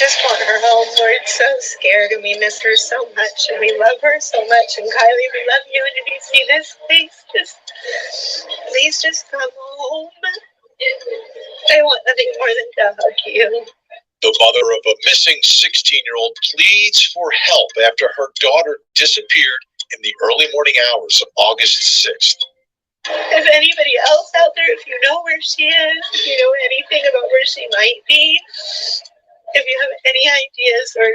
just want her home. We're so scared and we miss her so much and we love her so much. And Kiely, we love you. And if you see this, please just come home. I want nothing more than to hug you. The mother of a missing 16-year-old pleads for help after her daughter disappeared in the early morning hours of August 6th. If anybody else out there, if you know where she is, if you know anything about where she might be, if you have any ideas or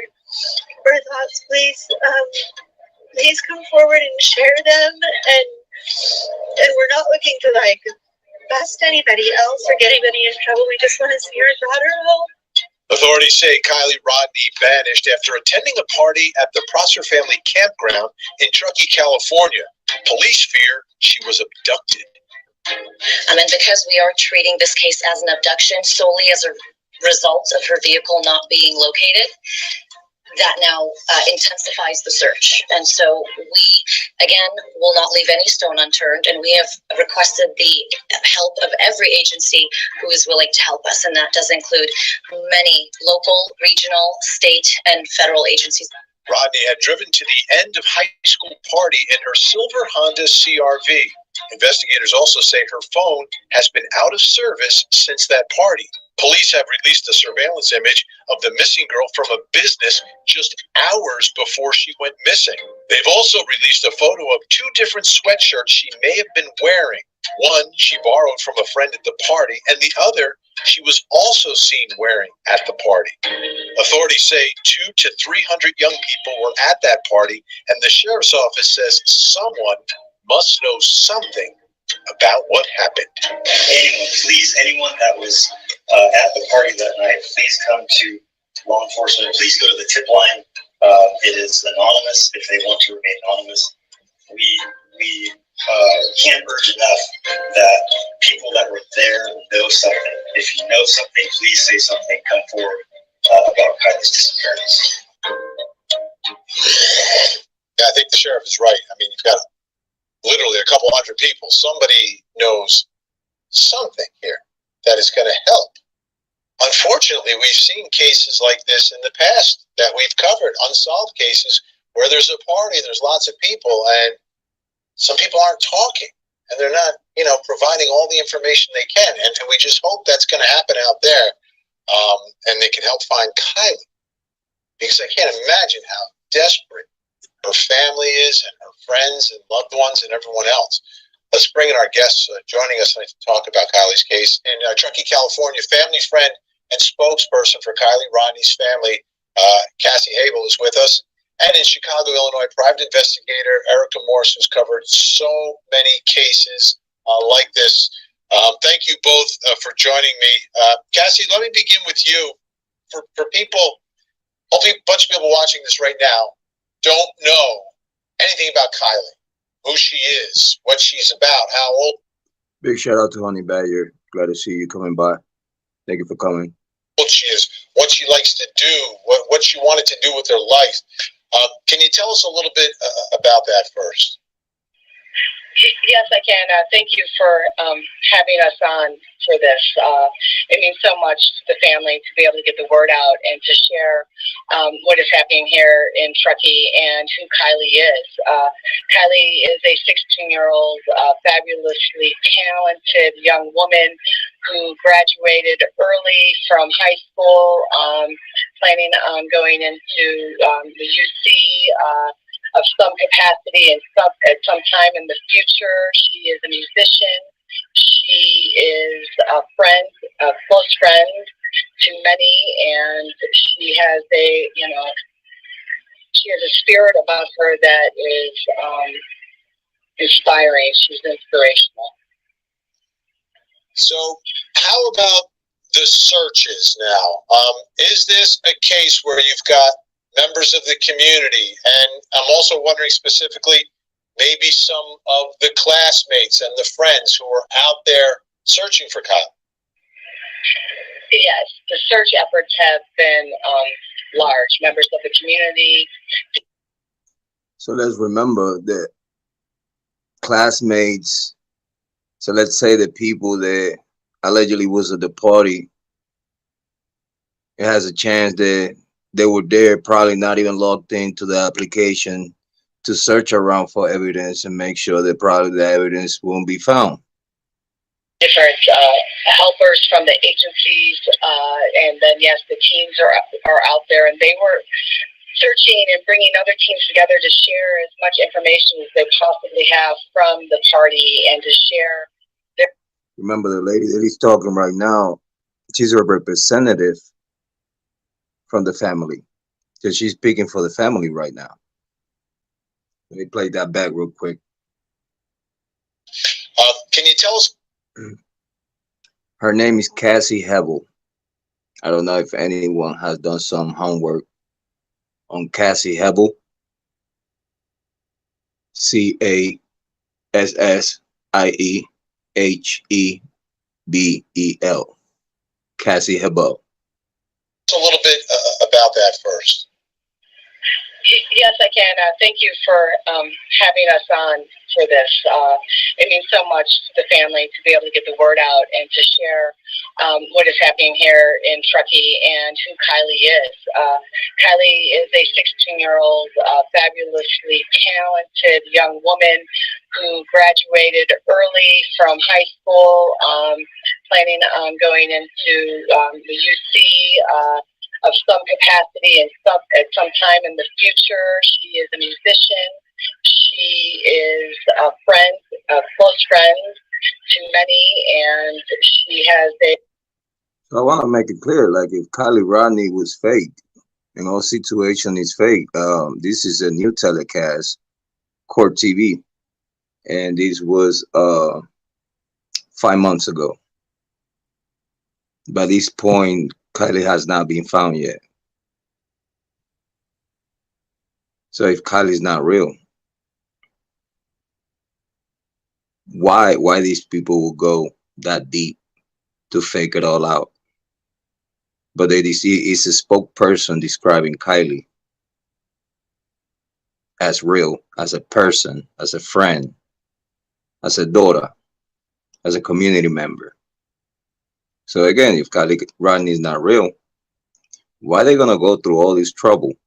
thoughts, please come forward and share them. And we're not looking to like bust anybody else or get anybody in trouble. We just want to see your daughter home. Authorities say Kiely Rodni vanished after attending a party at the Prosser family campground in Truckee, California. Police fear she was abducted. And because we are treating this case as an abduction solely as a result of her vehicle not being located, that now intensifies the search. And so we, again, will not leave any stone unturned, and we have requested the help of every agency who is willing to help us, and that does include many local, regional, state, and federal agencies. Rodni had driven to the end of high school party in her silver Honda CR-V. Investigators also say her phone has been out of service since that party. Police have released a surveillance image of the missing girl from a business just hours before she went missing. They've also released a photo of two different sweatshirts she may have been wearing. One she borrowed from a friend at the party, and the other she was also seen wearing at the party. Authorities say 200 to 300 young people were at that party, and the sheriff's office says someone must know something about what happened. Anyone that was at the party that night, please come to law enforcement. Please go to the tip line. It is anonymous if they want to remain anonymous. We can't urge enough that people that were there know something. If you know something, please say something. Come forward about Kiely's disappearance. Yeah, I think the sheriff is right. I mean, you've got literally a couple hundred people. Somebody knows something here that is going to help. Unfortunately, we've seen cases like this in the past that we've covered, unsolved cases where there's a party, there's lots of people, and some people aren't talking, and they're not, providing all the information they can. And we just hope that's going to happen out there, and they can help find Kiely, because I can't imagine how desperate her family is, and her friends and loved ones and everyone else. Let's bring in our guests joining us tonight to talk about Kiely's case. In Truckee, California, family friend and spokesperson for Kiely Rodni's family, Cassie Habel, is with us. And in Chicago, Illinois, private investigator Erica Morse, who's covered so many cases like this. Thank you both for joining me. Cassie, let me begin with you. For people, hopefully a bunch of people watching this right now don't know anything about Kiely, who she is, what she's about, how old. Big shout out to Honey Badger. Glad to see you coming by. Thank you for coming. What she is, what she likes to do, what she wanted to do with her life. Can you tell us a little bit about that first? Yes, I can. Thank you for having us on for this. It means so much to the family to be able to get the word out and to share what is happening here in Truckee and who Kiely is. Kiely is a 16-year-old, fabulously talented young woman who graduated early from high school, planning on going into the UC of some capacity and at some time in the future. She is a musician. She is a friend, a close friend to many, and she has she has a spirit about her that is inspiring. She's inspirational. So how about the searches now? Is this a case where you've got members of the community, and I'm also wondering specifically maybe some of the classmates and the friends who are out there searching for Kiely? Yes, the search efforts have been large. Members of the community. So let's remember that classmates, so let's say the people that allegedly was at the party it has a chance that they were there, probably not even logged into the application to search around for evidence and make sure that probably the evidence won't be found. Different helpers from the agencies, and then yes, the teams are out there, and they were searching and bringing other teams together to share as much information as they possibly have from the party and to share their. Remember, the lady that he's talking right now, she's a representative from the family, because she's speaking for the family right now. Let me play that back real quick. Can you tell us? Her name is Cassie Hebel. I don't know if anyone has done some homework on Cassie Hebel. CASSIEHEBEL. Cassie Hebel. A little bit about that first. Yes, I can. Thank you for having us on for this. It means so much to the family to be able to get the word out and to share what is happening here in Truckee and who Kiely is. Kiely is a 16-year-old, fabulously talented young woman who graduated early from high school, planning on going into the UC. Of some capacity and at some time in the future. She is a musician. She is a friend, a close friend to many, and she has a. So I want to make it clear, like if Kiely Rodni was fake, and all situation is fake, this is a new telecast, Court TV, and this was 5 months ago. By this point, Kiely has not been found yet. So if Kiely's not real, why these people will go that deep to fake it all out? But it's a spokesperson describing Kiely as real, as a person, as a friend, as a daughter, as a community member. So again, if Kiely Rodni is not real, why are they gonna go through all this trouble?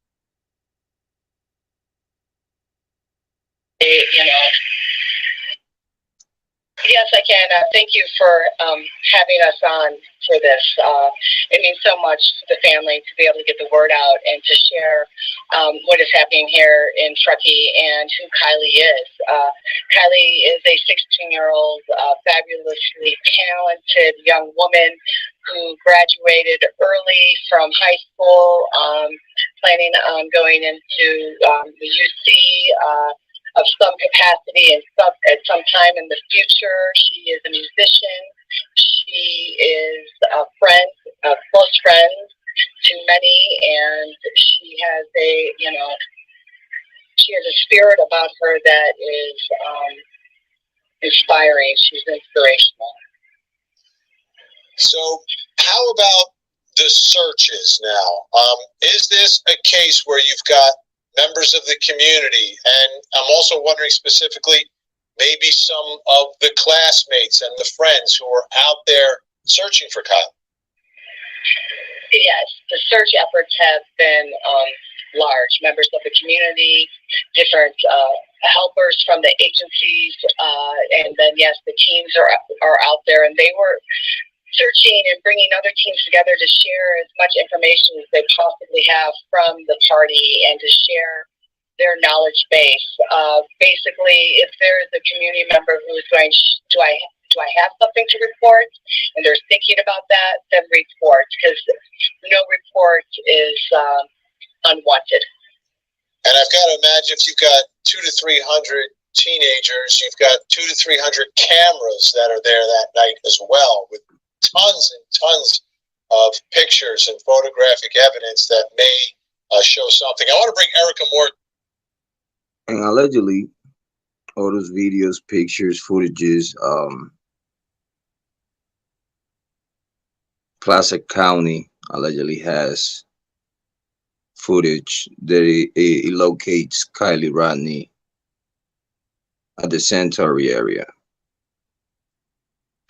Yes, I can. Thank you for having us on for this. It means so much to the family to be able to get the word out and to share what is happening here in Truckee and who Kiely is. Kiely is a 16-year-old, fabulously talented young woman who graduated early from high school, planning on going into the UC. Of some capacity and at some time in the future. She is a musician. She is a friend, a close friend to many, and she has she has a spirit about her that is inspiring. She's inspirational. So how about the searches now? Is this a case where you've got members of the community, and I'm also wondering specifically maybe some of the classmates and the friends who are out there searching for Kiely? Yes, the search efforts have been large. Members of the community, different helpers from the agencies, and then yes, the teams are out there, and they were searching and bringing other teams together to share as much information as they possibly have from the party and to share their knowledge base. Basically, if there is a community member who is going, do I have something to report? And they're thinking about that, then report, because no report is unwanted. And I've got to imagine if you've got 200 to 300 teenagers, you've got 200 to 300 cameras that are there that night as well, with tons and tons of pictures and photographic evidence that may show something. I want to bring Erica Moore. And allegedly, all those videos, pictures, footages, Placer County allegedly has footage that it locates Kiely Rodni at the Centauri area.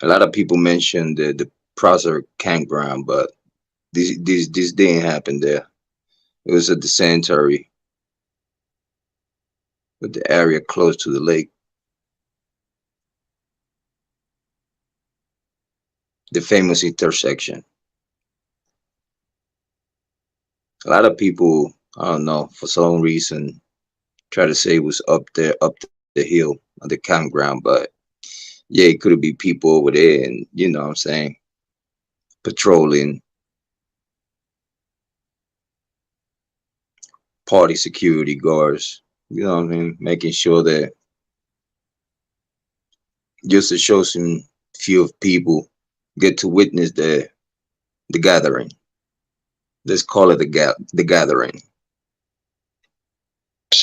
A lot of people mention the Placer campground, but This didn't happen there. It was at the cemetery, with the area close to the lake. The famous intersection. A lot of people, I don't know, for some reason, try to say it was up the hill on the campground, but yeah, it could be people over there, and you know what I'm saying, patrolling, party security guards, you know what I mean, making sure that just to show some few of people get to witness the gathering. Let's call it the gathering.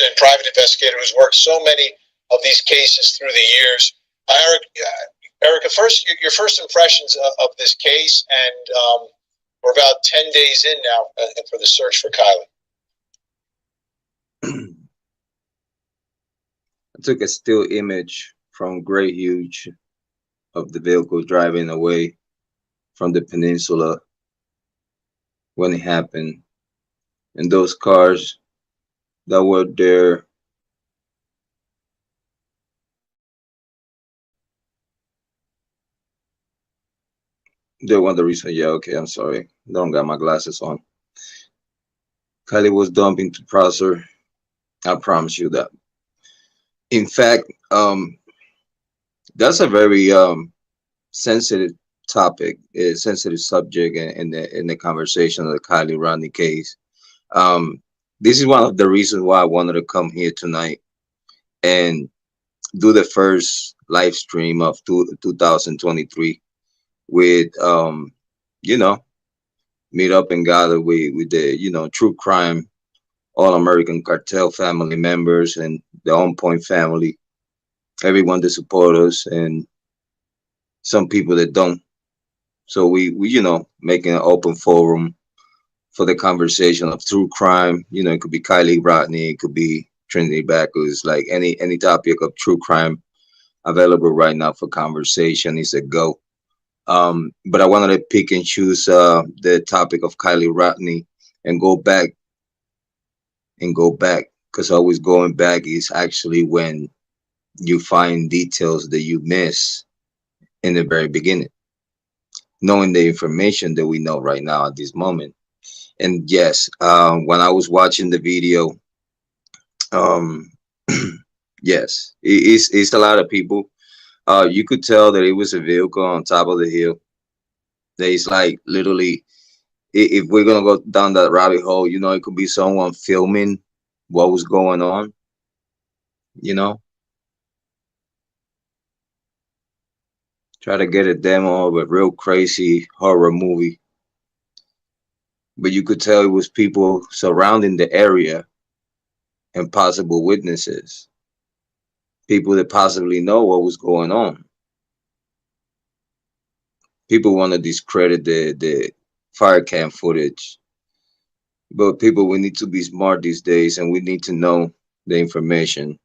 And private investigator who's worked so many of these cases through the years. Erica, first, your first impressions of this case, and we're about 10 days in now for the search for Kiely. I took a still image from Gray Huge of the vehicle driving away from the peninsula when it happened. And those cars that were there, they were the reason. Yeah, okay, I'm sorry. I don't got my glasses on. Kiely was dumped into Prosser. I promise you that. In fact, that's a very sensitive topic, a sensitive subject in the conversation of the Kiely Rodni case. This is one of the reasons why I wanted to come here tonight and do the first live stream of 2023 with you know, meet up and gather with the, you know, true crime, all American cartel family members and the On Point family, everyone that support us, and some people that don't. So we you know, making an open forum for the conversation of true crime. You know, it could be Kiely Rodni, it could be Trinity Backus, like any topic of true crime available right now for conversation is a go. But I wanted to pick and choose the topic of Kiely Rodni and go back because always going back is actually when you find details that you miss in the very beginning, knowing the information that we know right now at this moment. And yes, when I was watching the video, um, yes, it's a lot of people. You could tell that it was a vehicle on top of the hill. That it's like literally, if we're gonna go down that rabbit hole, you know, it could be someone filming what was going on. You know, try to get a demo of a real crazy horror movie. But you could tell it was people surrounding the area and possible witnesses, people that possibly know what was going on. People want to discredit the fire cam footage, but people, we need to be smart these days, and we need to know the information.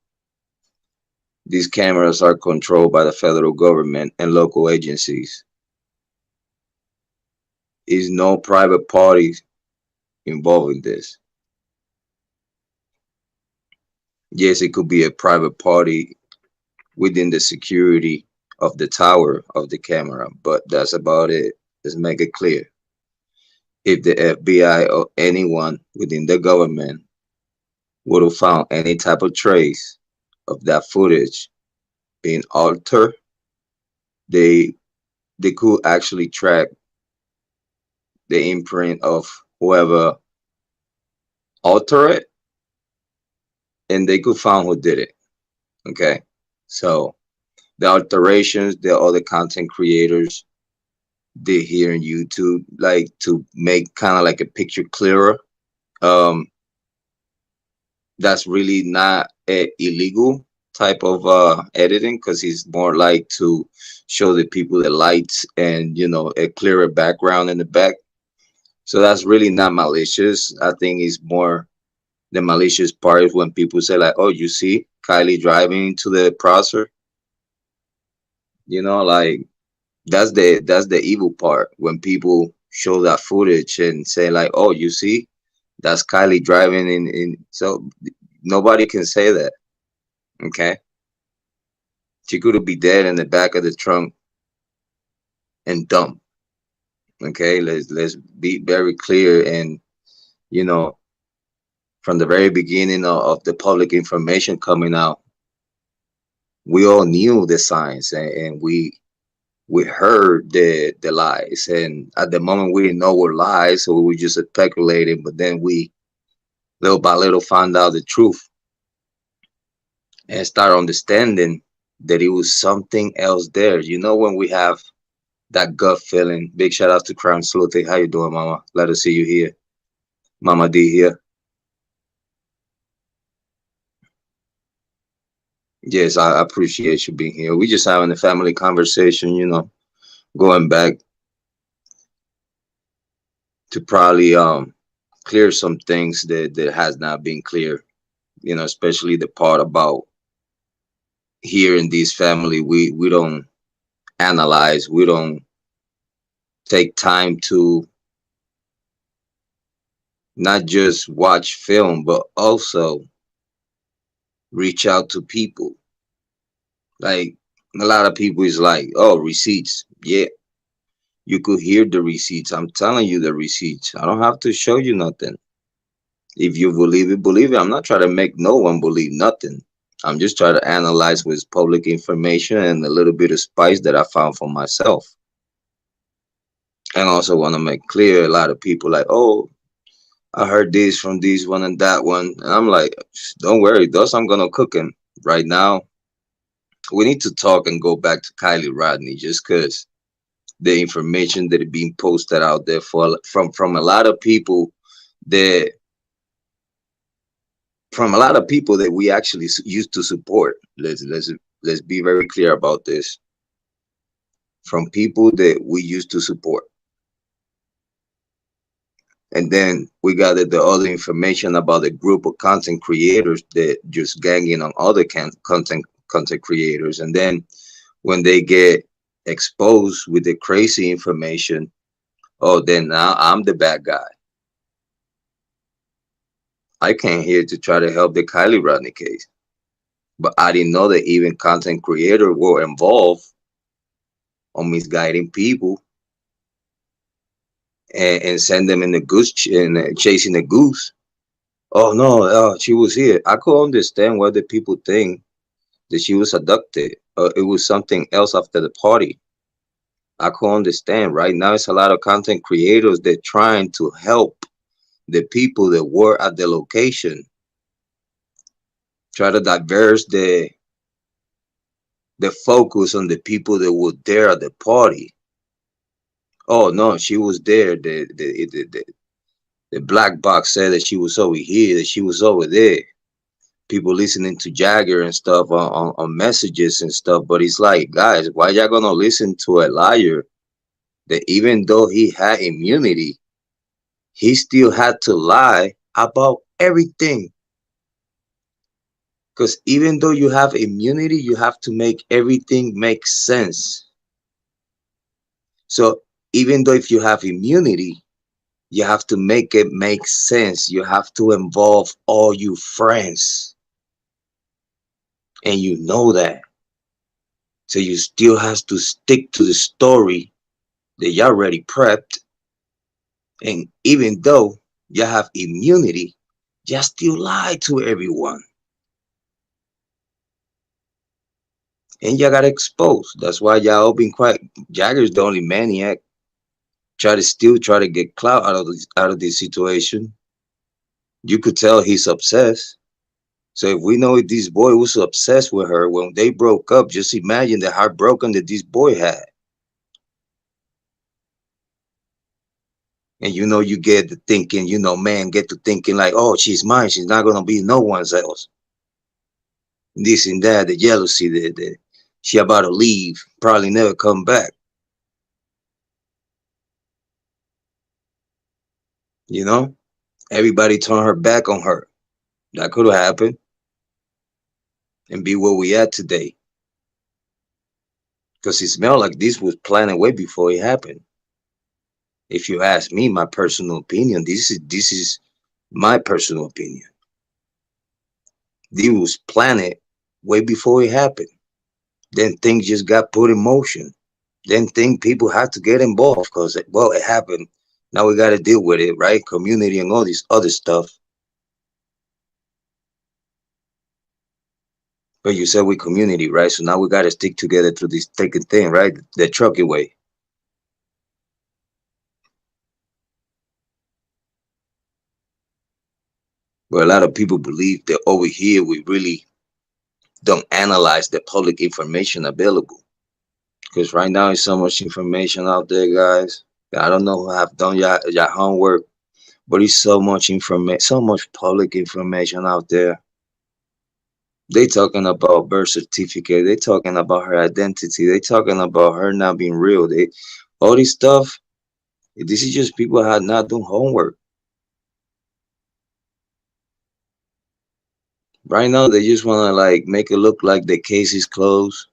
These cameras are controlled by the federal government and local agencies. Is no private parties involved in this. Yes, it could be a private party within the security of the tower of the camera, but that's about it. Let's make it clear. If the FBI or anyone within the government would have found any type of trace of that footage being altered, they could actually track the imprint of whoever altered it, and they could find who did it. Okay, so the alterations, the other content creators did here in YouTube, like to make kind of like a picture clearer. That's really not a illegal type of editing, because it's more like to show the people the lights and, you know, a clearer background in the back. So that's really not malicious. I think it's more the malicious part is when people say like, oh, you see Kiely driving to the Prosser, you know, like that's the evil part, when people show that footage and say like, oh, you see, that's Kylie driving in. So nobody can say that. Okay. She could be dead in the back of the trunk and dumb. Okay. Let's be very clear. And, you know, from the very beginning of the public information coming out, we all knew the signs, and we heard the lies, and at the moment we didn't know were lies, so we were just speculating. But then we little by little found out the truth and start understanding that it was something else there. You know, when we have that gut feeling. Big shout out to Crime Sleuth. How you doing, Mama? Glad to see you here. Mama D here. Yes, I appreciate you being here. We just having a family conversation, you know, going back to probably clear some things that has not been clear, you know, especially the part about here in this family, we don't analyze, we don't take time to not just watch film, but also reach out to people. Like a lot of people is like, oh, receipts. Yeah, you could hear the receipts. I'm telling you the receipts. I don't have to show you nothing. If you believe it, believe it. I'm not trying to make no one believe nothing. I'm just trying to analyze with public information and a little bit of spice that I found for myself. And also want to make clear, a lot of people like, oh, I heard this from this one and that one. And I'm like, don't worry, those I'm gonna cook them. Right now, we need to talk and go back to Kiely Rodni, just because the information that is being posted out there from a lot of people that we actually used to support. Let's be very clear about this. From people that we used to support. And then we got the other information about a group of content creators that just ganging on other content creators. And then when they get exposed with the crazy information, oh, then now I'm the bad guy. I came here to try to help the Kiely Rodni case, but I didn't know that even content creators were involved on misguiding people and send them in the goose and chasing the goose. Oh no, she was here. I could understand why the people think that she was abducted. It was something else after the party. I could understand. Right now, it's a lot of content creators that trying to help the people that were at the location. Try to diverse the focus on the people that were there at the party. Oh no, she was there. The black box said that she was over here, that she was over there. People listening to Jagger and stuff on messages and stuff. But it's like, guys, why y'all gonna listen to a liar that even though he had immunity, he still had to lie about everything? Because even though you have immunity, you have to make everything make sense. So even though if you have immunity, you have to make it make sense. You have to involve all your friends. And you know that. So you still have to stick to the story that you already prepped. And even though you have immunity, you still lie to everyone. And you got exposed. That's why y'all been quiet. Jagger's the only maniac. Try to get clout out of this situation. You could tell he's obsessed. So if we know this boy was obsessed with her when they broke up, just imagine the heartbroken that this boy had. And you know, you get to thinking, you know, man, get to thinking like, oh, she's mine. She's not going to be no one's else. This and that, the jealousy, the she about to leave, probably never come back. You know, everybody turn her back on her. That could have happened and be where we at today. Because it smelled like this was planned way before it happened. If you ask me, my personal opinion, this is my personal opinion. This was planned way before it happened. Then things just got put in motion. Then people had to get involved because, well, it happened. Now we got to deal with it, right? Community and all this other stuff. But you said we community, right? So now we got to stick together through this thick and thin, right? The Truckee way. But a lot of people believe that over here we really don't analyze the public information available. Because right now there's so much information out there, guys. I don't know who have done your homework, but it's so much information, so much public information out there. They talking about birth certificate. They talking about her identity. They talking about her not being real. They all this stuff. This is just people had not done homework. Right now they just want to like make it look like the case is closed.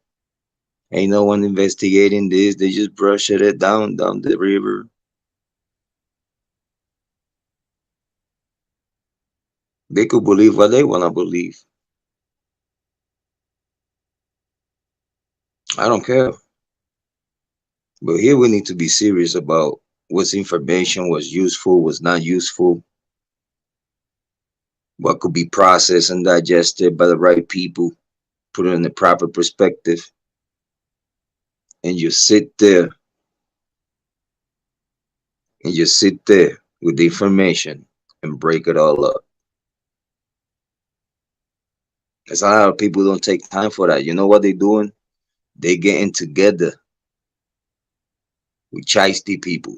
Ain't no one investigating this. They just brush it down the river. They could believe what they want to believe. I don't care. But here we need to be serious about what's information, what's useful, what's not useful, what could be processed and digested by the right people, put it in the proper perspective, and you sit there with the information and break it all up. Because a lot of people don't take time for that. You know what they're doing? They getting together with chasty people.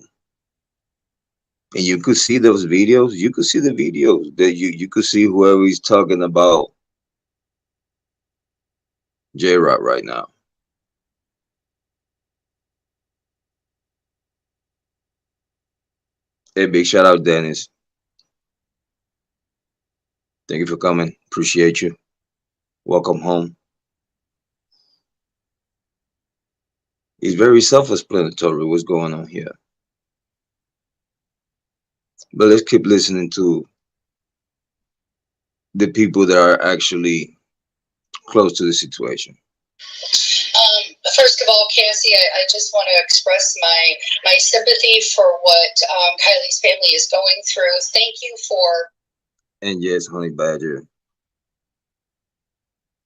And you could see those videos. You could see the videos that you could see whoever is talking about Jrod right now. Hey, big shout out, Dennis. Thank you for coming. Appreciate you. Welcome home. It's very self-explanatory what's going on here. But let's keep listening to the people that are actually close to the situation. First of all, Cassie, I just want to express my sympathy for what Kiely's family is going through. Thank you for. And yes, Honey Badger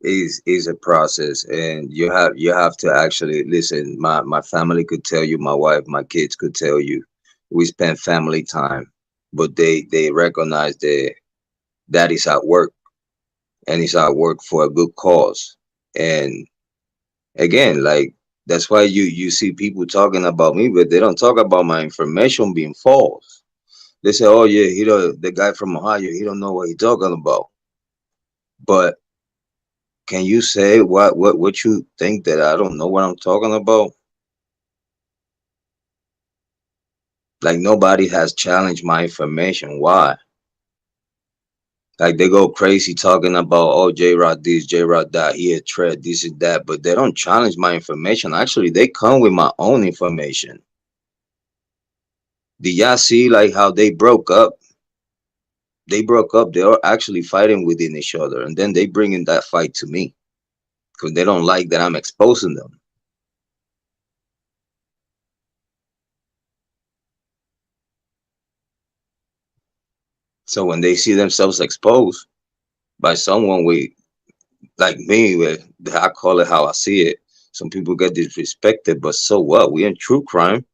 is a process, and you have to actually listen. My family could tell you, my wife, my kids could tell you, we spend family time, but they recognize that is at work, and it's at work for a good cause. And again, like that's why you see people talking about me, but they don't talk about my information being false. They say, "Oh yeah, the guy from Ohio, he don't know what he's talking about." But can you say what you think that I don't know what I'm talking about? Like nobody has challenged my information. Why? Like they go crazy talking about, oh, Jrod this, Jrod that, he had tread this and that, but they don't challenge my information. Actually, they come with my own information. Did y'all see like how they broke up? They broke up. They are actually fighting within each other, and then they bring in that fight to me because they don't like that I'm exposing them. So when they see themselves exposed by someone with like me, with I call it how I see it. Some people get disrespected, but so what? We in true crime.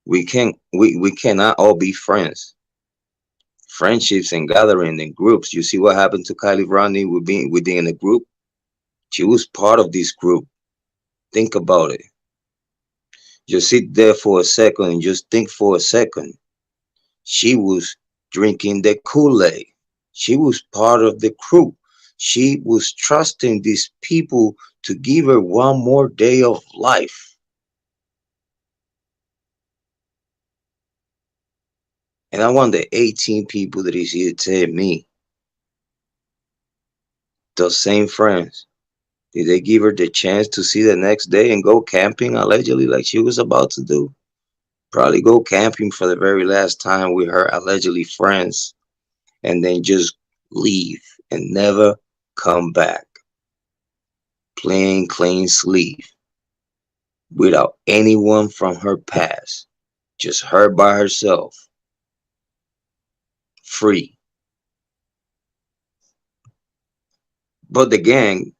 We cannot all be friends. Friendships and gathering in groups. You see what happened to Kiely Rodni with being within a group? She was part of this group. Think about it. Just sit there for a second and just think for a second. She was drinking the Kool-Aid. She was part of the crew. She was trusting these people to give her one more day of life. And I want the 18 people that is here to tell me, those same friends, did they give her the chance to see the next day and go camping allegedly like she was about to do? Probably go camping for the very last time with her allegedly friends, and then just leave and never come back. Plain clean sleeve without anyone from her past. Just her by herself. Free. But the gang,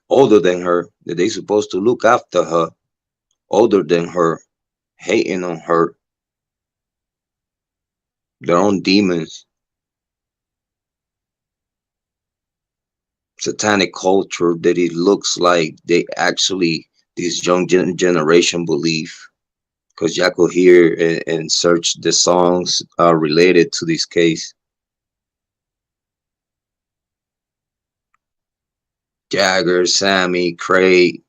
older than her, that they supposed to look after her, older than her, hating on her, their own demons, satanic culture that it looks like they actually, this young generation believe. Because y'all could hear and search the songs related to this case. Jagger, Sammy, Craig,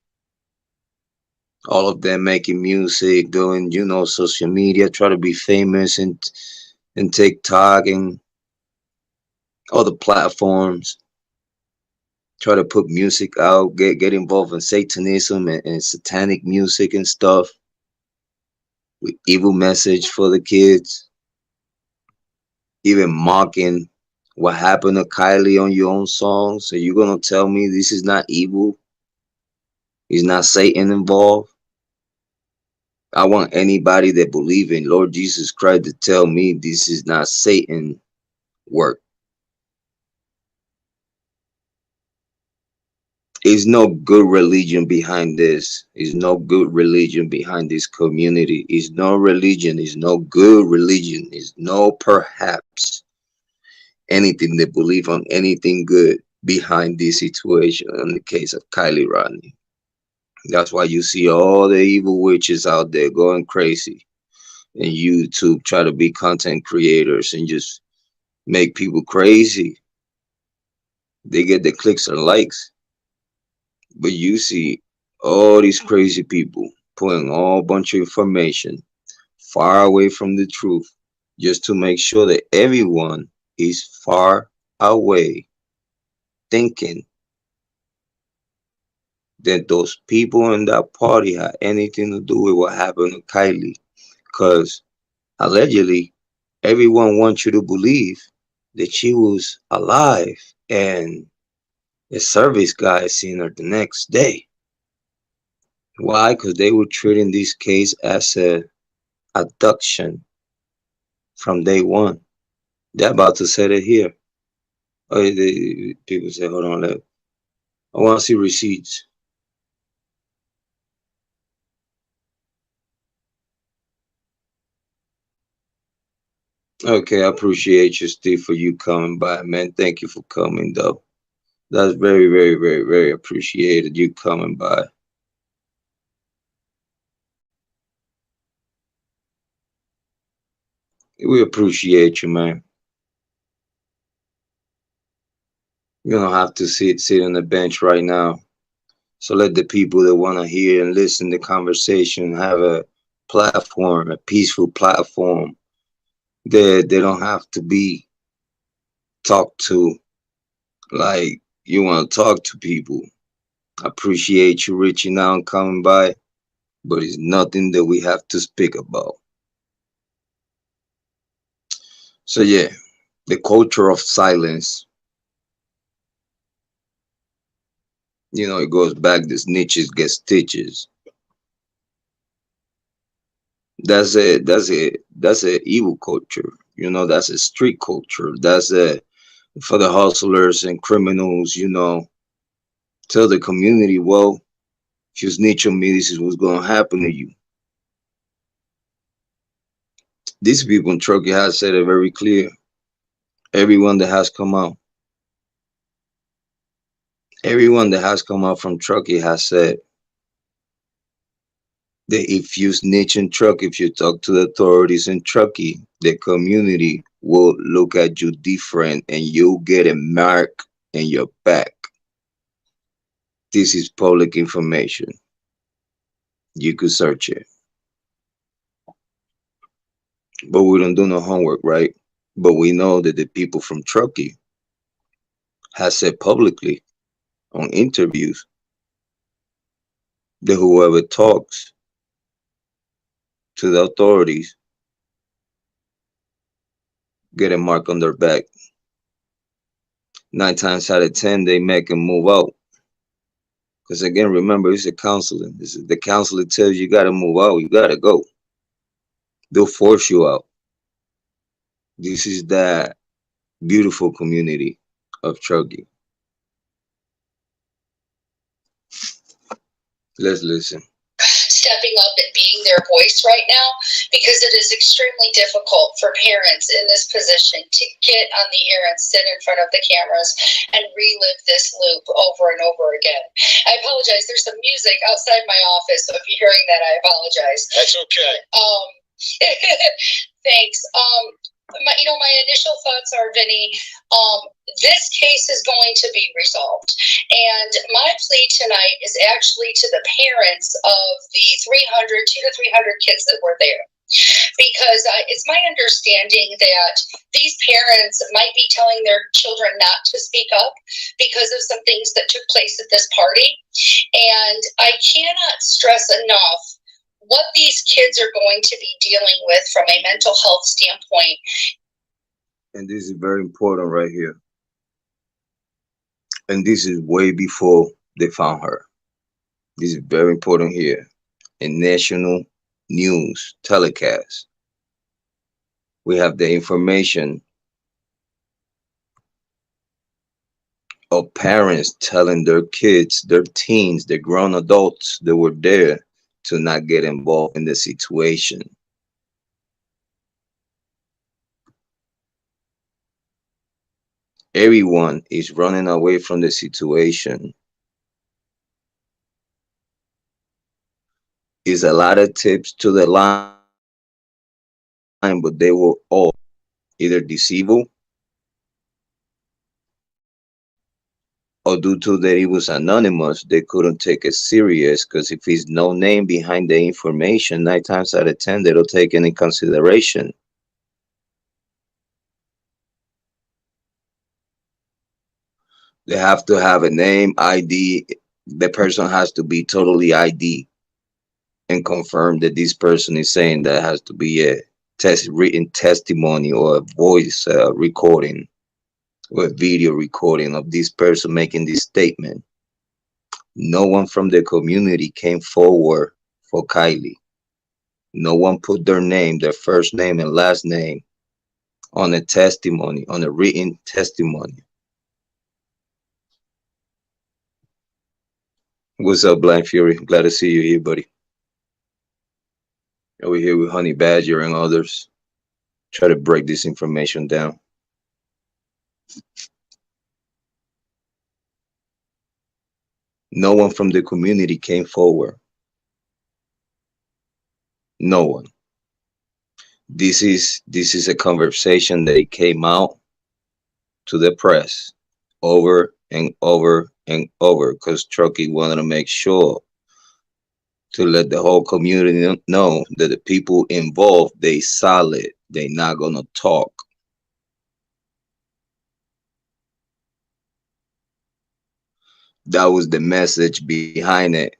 all of them making music, doing, social media, try to be famous and TikTok and other platforms. Try to put music out, get involved in Satanism and satanic music and stuff with evil message for the kids. Even mocking what happened to Kiely on your own song. So you're gonna tell me this is not evil? Is not Satan involved? I want anybody that believe in Lord Jesus Christ to tell me this is not Satan work. There's no good religion behind this. There's no good religion behind this community. It's no religion. It's no good religion. It's no perhaps anything that believe on anything good behind this situation in the case of Kiely Rodni. That's why you see all the evil witches out there going crazy and YouTube try to be content creators and just make people crazy. They get the clicks and likes. But you see all these crazy people putting all bunch of information far away from the truth just to make sure that everyone is far away thinking that those people in that party had anything to do with what happened to Kiely. Because allegedly, everyone wants you to believe that she was alive and the service guy seen her the next day. Why? Because they were treating this case as a abduction from day one. They're about to set it here. Oh, people say, hold on, I want to see receipts. Okay, I appreciate you, Steve, for you coming by, man. Thank you for coming, though. That's very, very, very, very appreciated, you coming by. We appreciate you, man. You don't have to sit on the bench right now. So let the people that want to hear and listen to conversation have a platform, a peaceful platform. They don't have to be talked to like you want to talk to people. I appreciate you reaching out and coming by, but it's nothing that we have to speak about. So yeah, the culture of silence. It goes back. The snitches get stitches. That's a evil culture. That's a street culture. That's a for the hustlers and criminals. Tell the community, well, if you snitch on me, this is what's gonna happen to you. These people in Truckee has said it very clear. Everyone that has come out, from Truckee has said that if you snitch in Truckee, if you talk to the authorities in Truckee, the community will look at you different and you'll get a mark in your back. This is public information. You could search it. But we don't do no homework, right? But we know that the people from Truckee has said publicly on interviews that whoever talks to the authorities, get a mark on their back. 9 times out of 10, they make them move out. Because again, remember, it's a counseling. This is the counselor tells you gotta move out, you gotta go. They'll force you out. This is that beautiful community of Truckee. Let's listen. Stepping up and being their voice right now, because it is extremely difficult for parents in this position to get on the air and sit in front of the cameras and relive this loop over and over again. I apologize. There's some music outside my office, so if you're hearing that, I apologize. That's okay. Thanks. My initial thoughts are, Vinny, this case is going to be resolved. And my plea tonight is actually to the parents of the 200 to 300 kids that were there. Because it's my understanding that these parents might be telling their children not to speak up because of some things that took place at this party. And I cannot stress enough what these kids are going to be dealing with from a mental health standpoint. And this is very important right here. And this is way before they found her. This is very important here. In national news telecast, we have the information of parents telling their kids, their teens, their grown adults that were there to not get involved in the situation. Everyone is running away from the situation. Is a lot of tips to the line, but they were all either deceivable or due to that it was anonymous, they couldn't take it serious, because if it's no name behind the information, 9 times out of 10, they don't take any consideration. They have to have a name, ID. The person has to be totally ID and confirm that this person is saying that has to be a written testimony or a voice recording or a video recording of this person making this statement. No one from the community came forward for Kiely. No one put their name, their first name and last name on a testimony, on a written testimony. What's up, Blind Fury? Glad to see you here, buddy. Over here with Honey Badger and others. Try to break this information down. No one from the community came forward. No one. This is a conversation that came out to the press over and over and over, because Truckee wanted to make sure to let the whole community know that the people involved, they solid, they not gonna talk. That was the message behind it.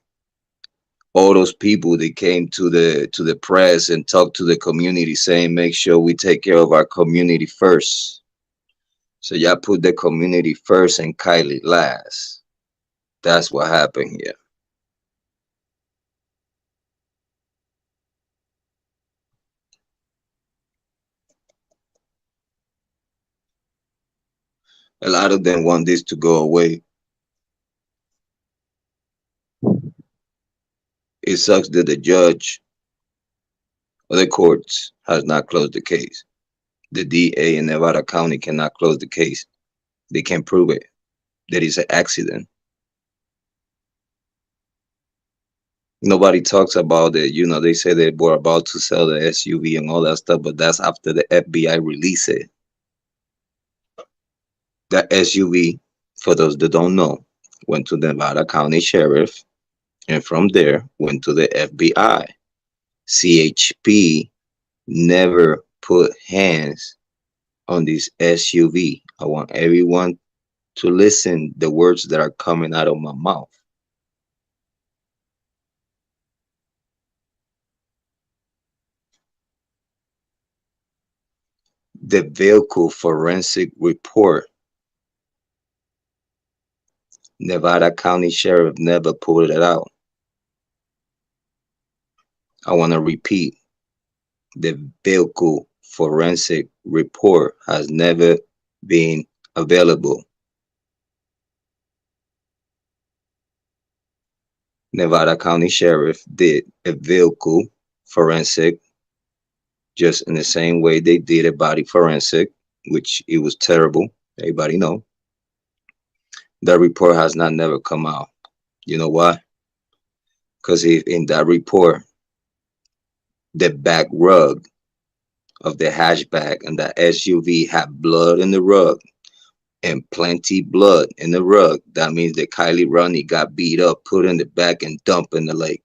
All those people that came to the press and talked to the community saying, make sure we take care of our community first. So y'all put the community first and Kiely last. That's what happened here. A lot of them want this to go away. It sucks that the judge or the courts has not closed the case. The DA in Nevada County cannot close the case. They can't prove it. That is an accident. Nobody talks about it. You know, they say they were about to sell the SUV and all that stuff, but that's after the FBI released it. That SUV, for those that don't know, went to the Nevada County Sheriff, and from there went to the FBI. CHP never put hands on this SUV. I want everyone to listen the words that are coming out of my mouth. The vehicle forensic report, Nevada County Sheriff never pulled it out. I want to repeat, the vehicle forensic report has never been available. Nevada County Sheriff did a vehicle forensic just in the same way they did a body forensic, which it was terrible. Everybody know. That report has not never come out. You know why? Because if in that report, the back rug of the hatchback and the SUV had blood in the rug and plenty blood in the rug, that means that Kiely Rodni got beat up, put in the back, and dumped in the lake.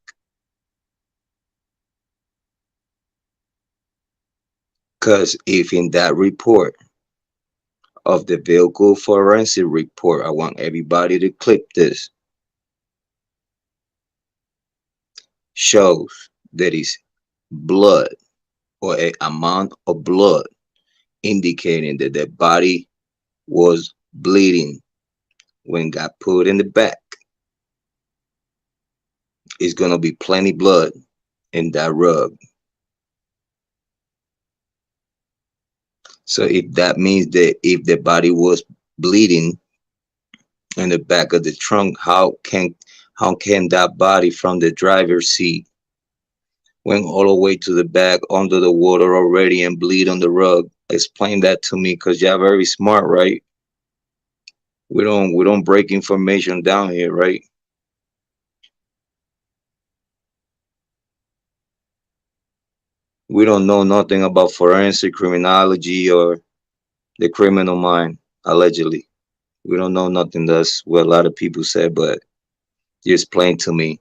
Because if in that report of the vehicle forensic report, I want everybody to clip this, shows that is blood or a amount of blood indicating that the body was bleeding when got put in the back. It's gonna be plenty blood in that rug. So if that means that if the body was bleeding in the back of the trunk, how can that body from the driver's seat went all the way to the back under the water already and bleed on the rug? Explain that to me, because y'all very smart, right? We don't break information down here, right? We don't know nothing about forensic criminology or the criminal mind, allegedly. We don't know nothing. That's what a lot of people say, but just explain to me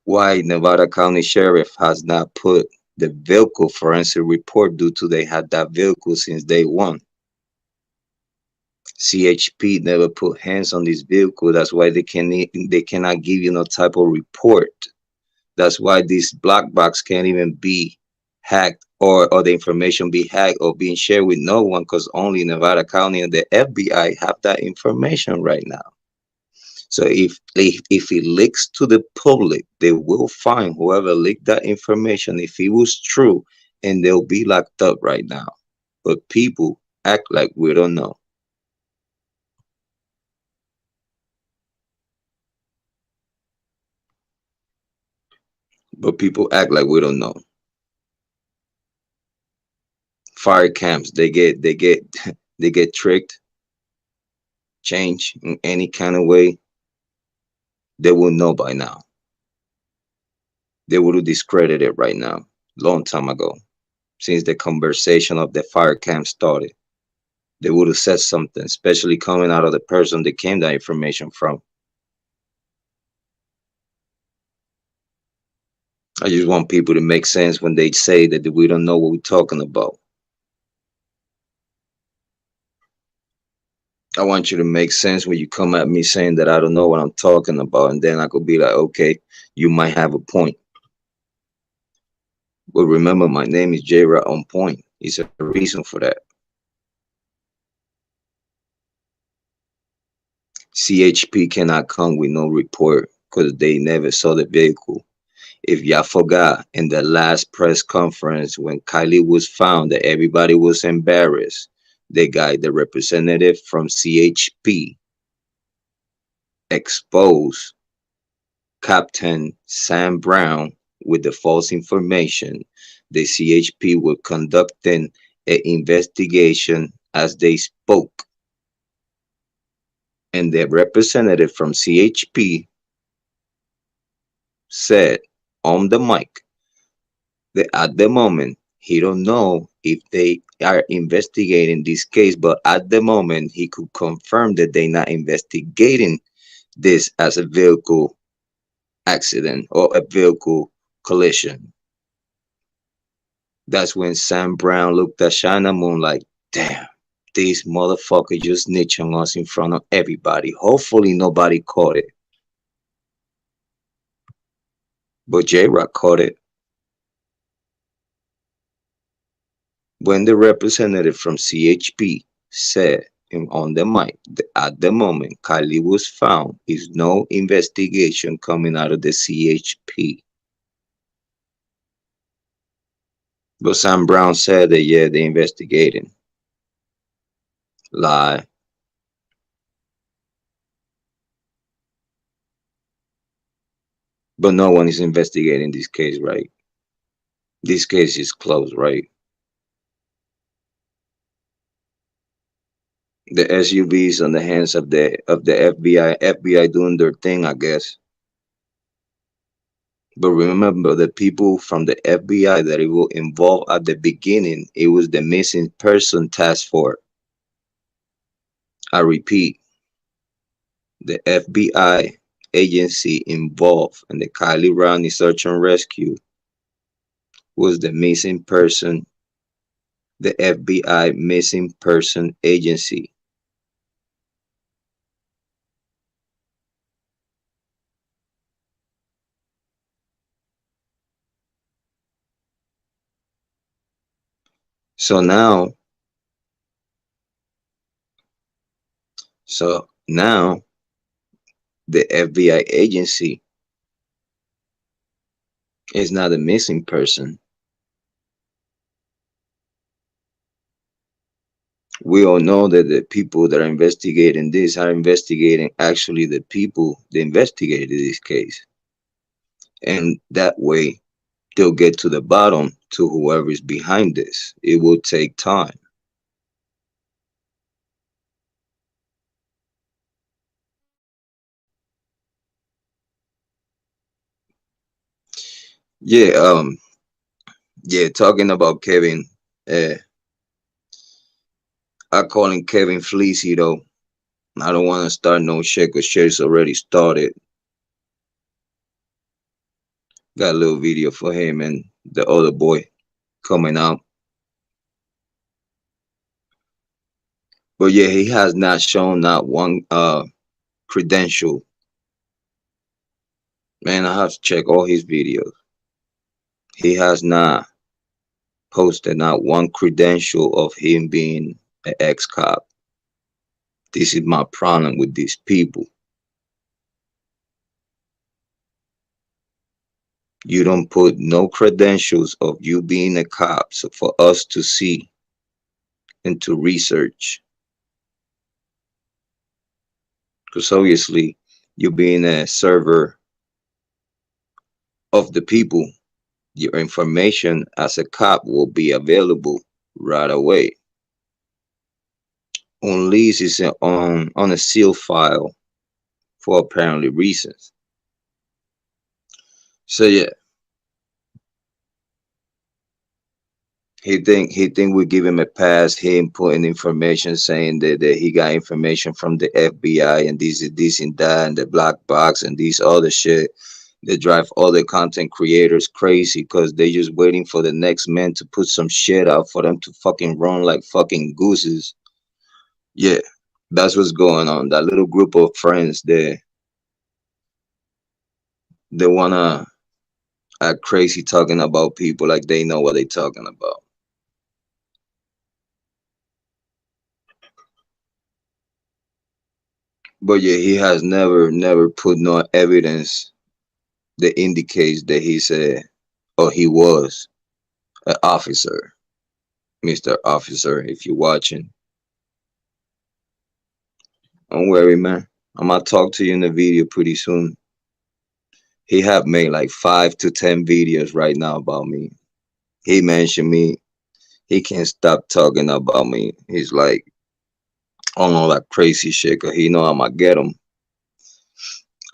why Nevada County Sheriff has not put the vehicle forensic report due to they had that vehicle since day one. CHP never put hands on this vehicle. That's why they cannot give you no type of report. That's why this black box can't even be hacked or the information be hacked or being shared with no one, because only Nevada County and the FBI have that information right now. So if it leaks to the public, they will find whoever leaked that information if it was true, and they'll be locked up right now. But people act like we don't know. But people act like we don't know. Fire camps, they get they get tricked, changed in any kind of way. They will know by now. They would have discredited it right now, long time ago, since the conversation of the fire camp started. They would have said something, especially coming out of the person that came that information from. I just want people to make sense when they say that we don't know what we're talking about. I want you to make sense when you come at me saying that I don't know what I'm talking about, and then I could be like, okay, you might have a point. But remember, my name is Jrod on Point. It's a reason for that. CHP cannot come with no report because they never saw the vehicle. If y'all forgot, in the last press conference when Kiely was found, that everybody was embarrassed, the representative from CHP, exposed Captain Sam Brown with the false information. The CHP were conducting an investigation as they spoke. And the representative from CHP said on the mic that at the moment he don't know if they are investigating this case, but at the moment he could confirm that they're not investigating this as a vehicle accident or a vehicle collision. That's when Sam Brown looked at China Moon like, damn, this motherfucker just snitched on us in front of everybody. Hopefully nobody caught it. But Jrod caught it. when the representative from CHP said on the mic that at the moment Kylie was found, is no investigation coming out of the CHP. But Sam Brown said that yeah, they're investigating. Lie. But no one is investigating this case, right? This case is closed, right? The SUVs on the hands of the FBI. FBI doing their thing, I guess. But remember, the people from the FBI that it will involve at the beginning, it was the missing person task force. I repeat, the FBI agency involved in the Kiely Rodni search and rescue was the missing person, the FBI missing person agency. So now the FBI agency is not a missing person. We all know that the people that are investigating this are investigating actually the people that investigated this case. And that way they'll get to the bottom to whoever is behind this. It will take time. Yeah, talking about Kevin, uh, I call him Kevin Fleecy though. I don't want to start no shit because shit's already started. Got a little video for him and the other boy coming out. But yeah, he has not shown not one credential. Man, I have to check all his videos. He has not posted not one credential of him being an ex-cop. This is my problem with these people. You don't put no credentials of you being a cop so for us to see and to research. Because obviously, you being a server of the people, your information as a cop will be available right away. Unless it's on a seal file for apparently reasons. So yeah, he think we give him a pass. Him putting information saying that he got information from the FBI and this and that and the black box and these other shit. They drive all the content creators crazy because they just waiting for the next man to put some shit out for them to fucking run like fucking gooses. Yeah, that's what's going on. That little group of friends, they wanna act crazy talking about people like they know what they talking about. But yeah, he has never put no evidence that indicates that he's he was an officer. Mr. Officer, if you're watching. Don't worry, man. I'm gonna talk to you in the video pretty soon. He have made like 5 to 10 videos right now about me. He mentioned me. He can't stop talking about me. He's like, on all that crazy shit, cause he know I'm gonna get him.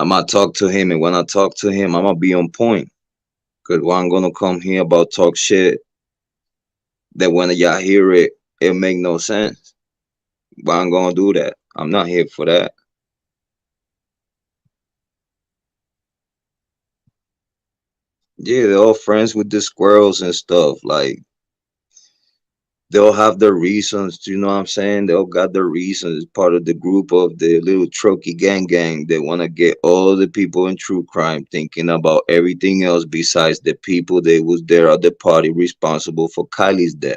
I'm gonna talk to him, and when I talk to him, I'm gonna be on point. Cause when I'm gonna come here about talk shit, that when y'all hear it, it make no sense. Why I'm gonna do that? I'm not here for that. Yeah, they're all friends with the squirrels and stuff. Like, they'll have their reasons, you know what I'm saying? They all got their reasons. Part of the group of the little Truckee gang. They want to get all the people in true crime thinking about everything else besides the people that was there at the party responsible for Kylie's death.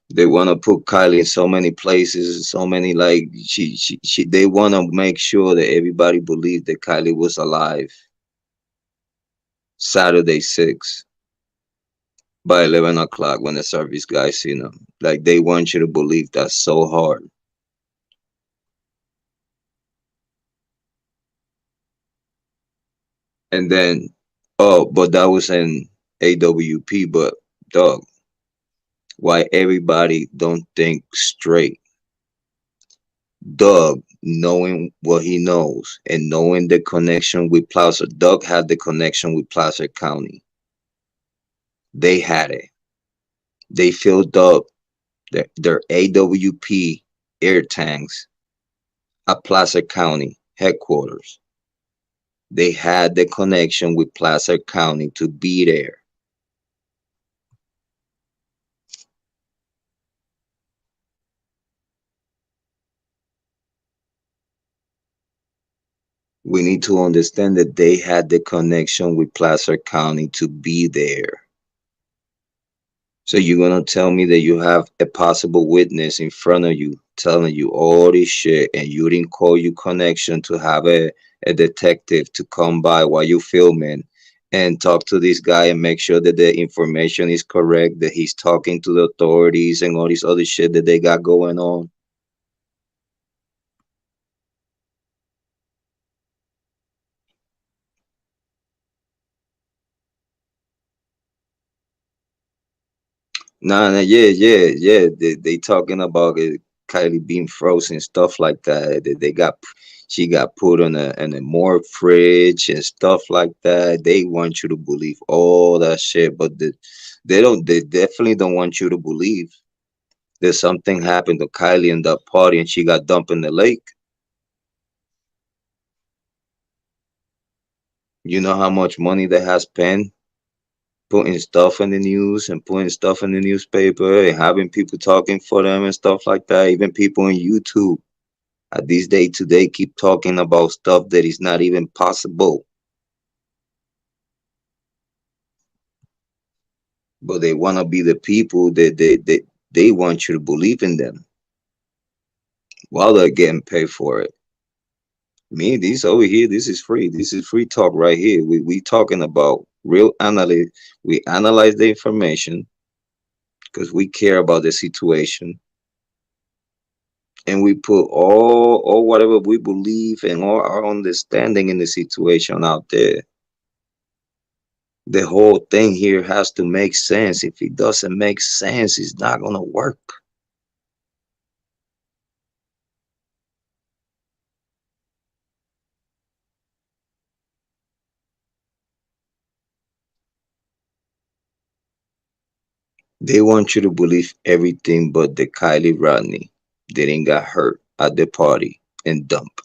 They want to put Kylie in so many places, so many like she they want to make sure that everybody believed that Kylie was alive. Saturday 6 by 11 o'clock when the service guys seen them. Like they want you to believe that so hard. And then but that was in AWP, but dog, why everybody don't think straight? Doug, knowing what he knows and knowing the connection with Placer, Doug had the connection with Placer County. They had it. They filled up their AWP air tanks at Placer County headquarters. They had the connection with Placer County to be there. We need to understand that they had the connection with Placer County to be there. So you're gonna tell me that you have a possible witness in front of you telling you all this shit and you didn't call your connection to have a detective to come by while you filming and talk to this guy and make sure that the information is correct, that he's talking to the authorities and all this other shit that they got going on. Nah, nah, yeah. They talking about it, Kylie being frozen, stuff like that. She got put in a more fridge and stuff like that. They want you to believe all that shit, but they don't. They definitely don't want you to believe that something happened to Kylie in that party and she got dumped in the lake. You know how much money they has spent putting stuff in the news and putting stuff in the newspaper and having people talking for them and stuff like that. Even people on YouTube at this day today keep talking about stuff that is not even possible, but they want to be the people that they want you to believe in them while they're getting paid for it. Me, this over here, this is free. This is free talk right here. We talking about real analysis. We analyze the information because we care about the situation, and we put all whatever we believe and all our understanding in the situation out there. The whole thing here has to make sense. If it doesn't make sense, it's not gonna work. They want you to believe everything but the Kiely Rodni didn't got hurt at the party and dumped.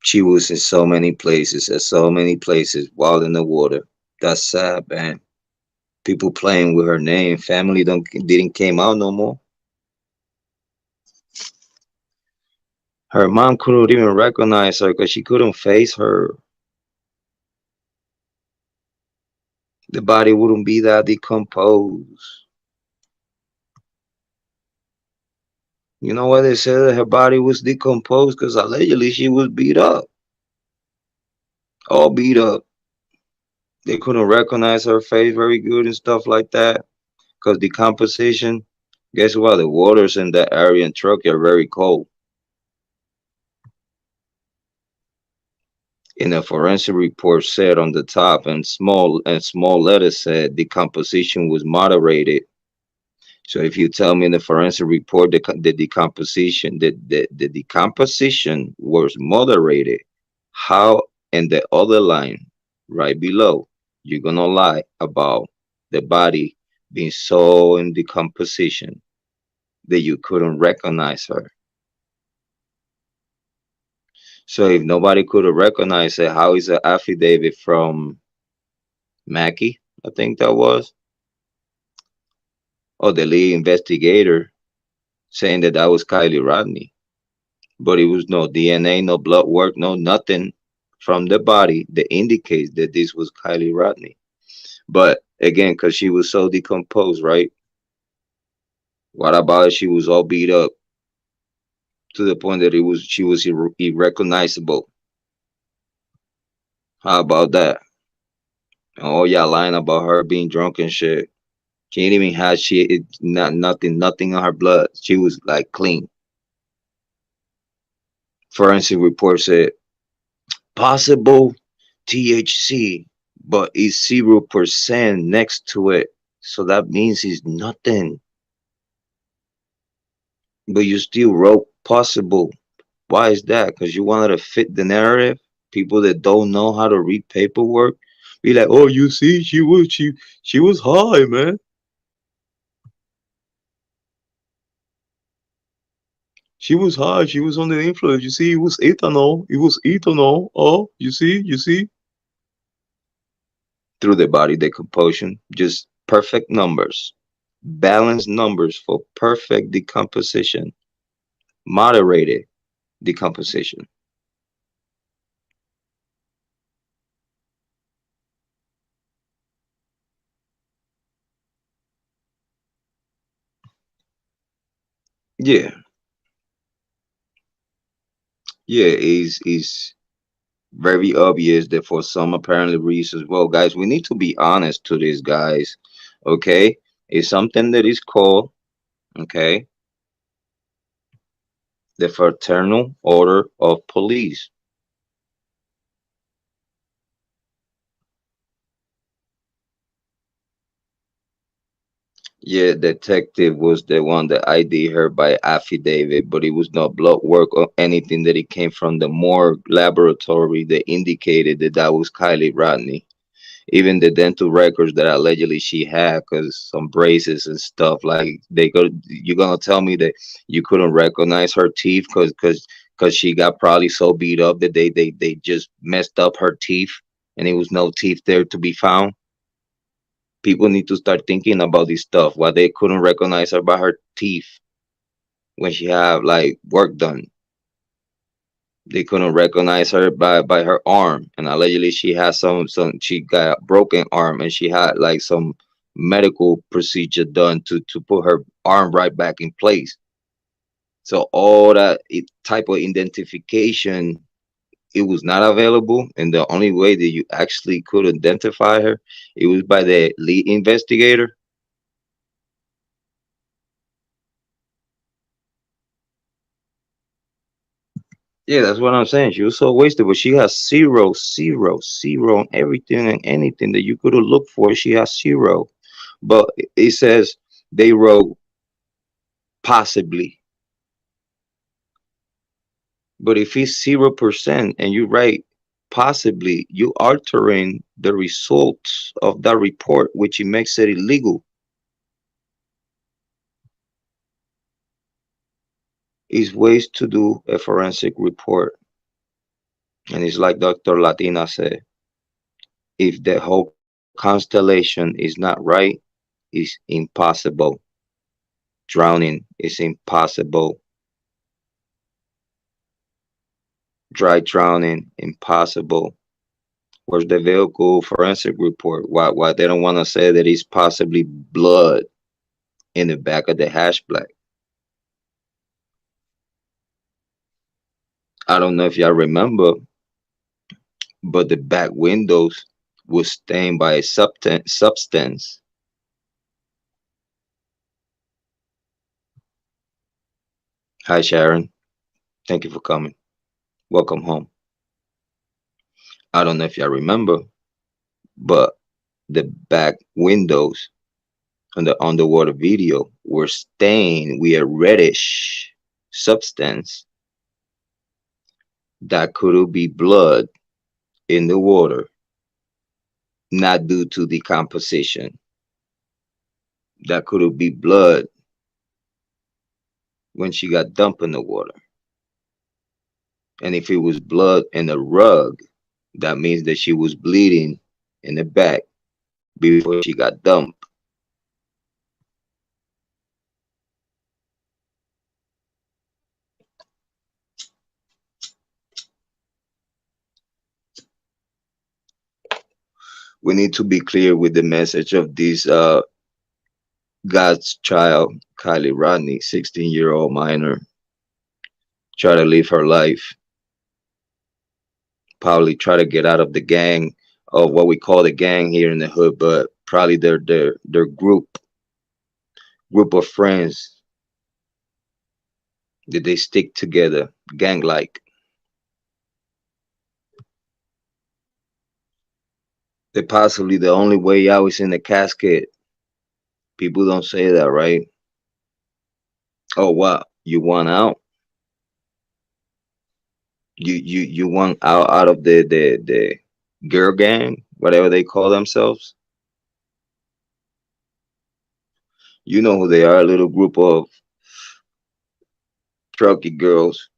She was in so many places, at so many places, while in the water. That's sad, man. People playing with her name. Family didn't came out no more. Her mom couldn't even recognize her because she couldn't face her. The body wouldn't be that decomposed. You know why they said that her body was decomposed? Because allegedly she was beat up. All beat up. They couldn't recognize her face very good and stuff like that. Because decomposition, guess what? The waters in that area in Truckee are very cold. In a forensic report said on the top and small letters said decomposition was moderated. So if you tell me in the forensic report the decomposition the decomposition was moderated, how in the other line right below you're gonna lie about the body being so in decomposition that you couldn't recognize her? So if nobody could have recognized it, how is an affidavit from Mackey, I think that was, or the lead investigator saying that that was Kiely Rodni? But it was no DNA, no blood work, no nothing from the body that indicates that this was Kiely Rodni. But Again, because she was so decomposed, right? What about she was all beat up to the point that she was irrecognizable? How about that? Oh, y'all lying about her being drunk and shit. She ain't even had shit, nothing on her blood. She was like clean. Forensic report said possible THC, but it's 0% next to it. So that means it's nothing. But you still wrote possible. Why is that? Because you wanted to fit the narrative. People that don't know how to read paperwork be like, oh, you see, she was high, man. She was high. She was under the influence. You see, it was ethanol. It was ethanol. Oh, you see. Through the body decomposition, just perfect numbers, balanced numbers for perfect decomposition, moderated decomposition. Yeah, yeah, is very obvious that for some apparently reasons. Well, guys, we need to be honest to these guys. Okay, it's something that is called, okay, the Fraternal Order of Police. Yeah, detective was the one that ID her by affidavit, but it was not blood work or anything that it came from the morgue laboratory that indicated that that was Kiely Rodni. Even the dental records that allegedly she had, because some braces and stuff, like they go, you're gonna tell me that you couldn't recognize her teeth because she got probably so beat up that they just messed up her teeth and it was no teeth there to be found. People need to start thinking about this stuff. Why they couldn't recognize her by her teeth when she had like work done. They couldn't recognize her by her arm, and allegedly she had some she got a broken arm, and she had like some medical procedure done to put her arm right back in place. So all that type of identification, it was not available, and the only way that you actually could identify her, it was by the lead investigator. Yeah, that's what I'm saying. She was so wasted, but she has zero, zero, zero on everything and anything that you could have looked for. She has zero. But it says they wrote possibly. But if it's 0% and you write possibly, you altering the results of that report, which it makes it illegal. Is ways to do a forensic report. And it's like Dr. Latina said, if the whole constellation is not right, it's impossible. Drowning is impossible. Dry drowning, impossible. Where's the vehicle forensic report? Why they don't want to say that it's possibly blood in the back of the hatchback? I don't know if y'all remember, but the back windows was stained by a substance. Hi Sharon, thank you for coming. Welcome home. I don't know if y'all remember, but the back windows on the underwater video were stained with a reddish substance that could be blood in the water, not due to decomposition. That could be blood when she got dumped in the water. And if it was blood in a rug, that means that she was bleeding in the back before she got dumped. We need to be clear with the message of this God's child, Kiely Rodni, 16-year-old minor, try to live her life, probably try to get out of the gang, of what we call the gang here in the hood, but probably their group of friends that they stick together, gang like. They possibly the only way out is in the casket. People don't say that, right? Oh, what? You want out? You want out of the girl gang, whatever they call themselves. You know who they are, a little group of Truckee girls,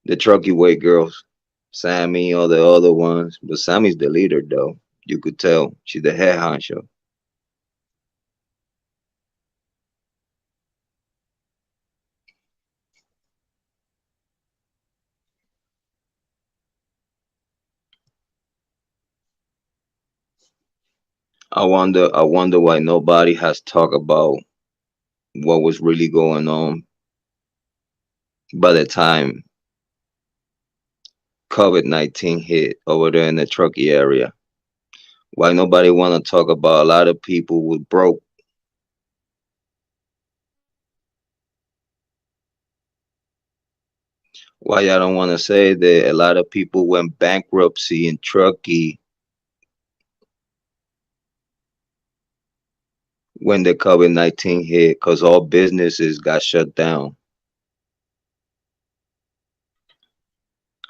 the Truckee way girls, Sammy or the other ones. But Sammy's the leader, though. You could tell she's the head honcho. I wonder why nobody has talked about what was really going on by the time COVID-19 hit over there in the Truckee area. Why nobody want to talk about a lot of people who broke. Why I don't want to say that a lot of people went bankruptcy in Truckee when the COVID-19 hit because all businesses got shut down.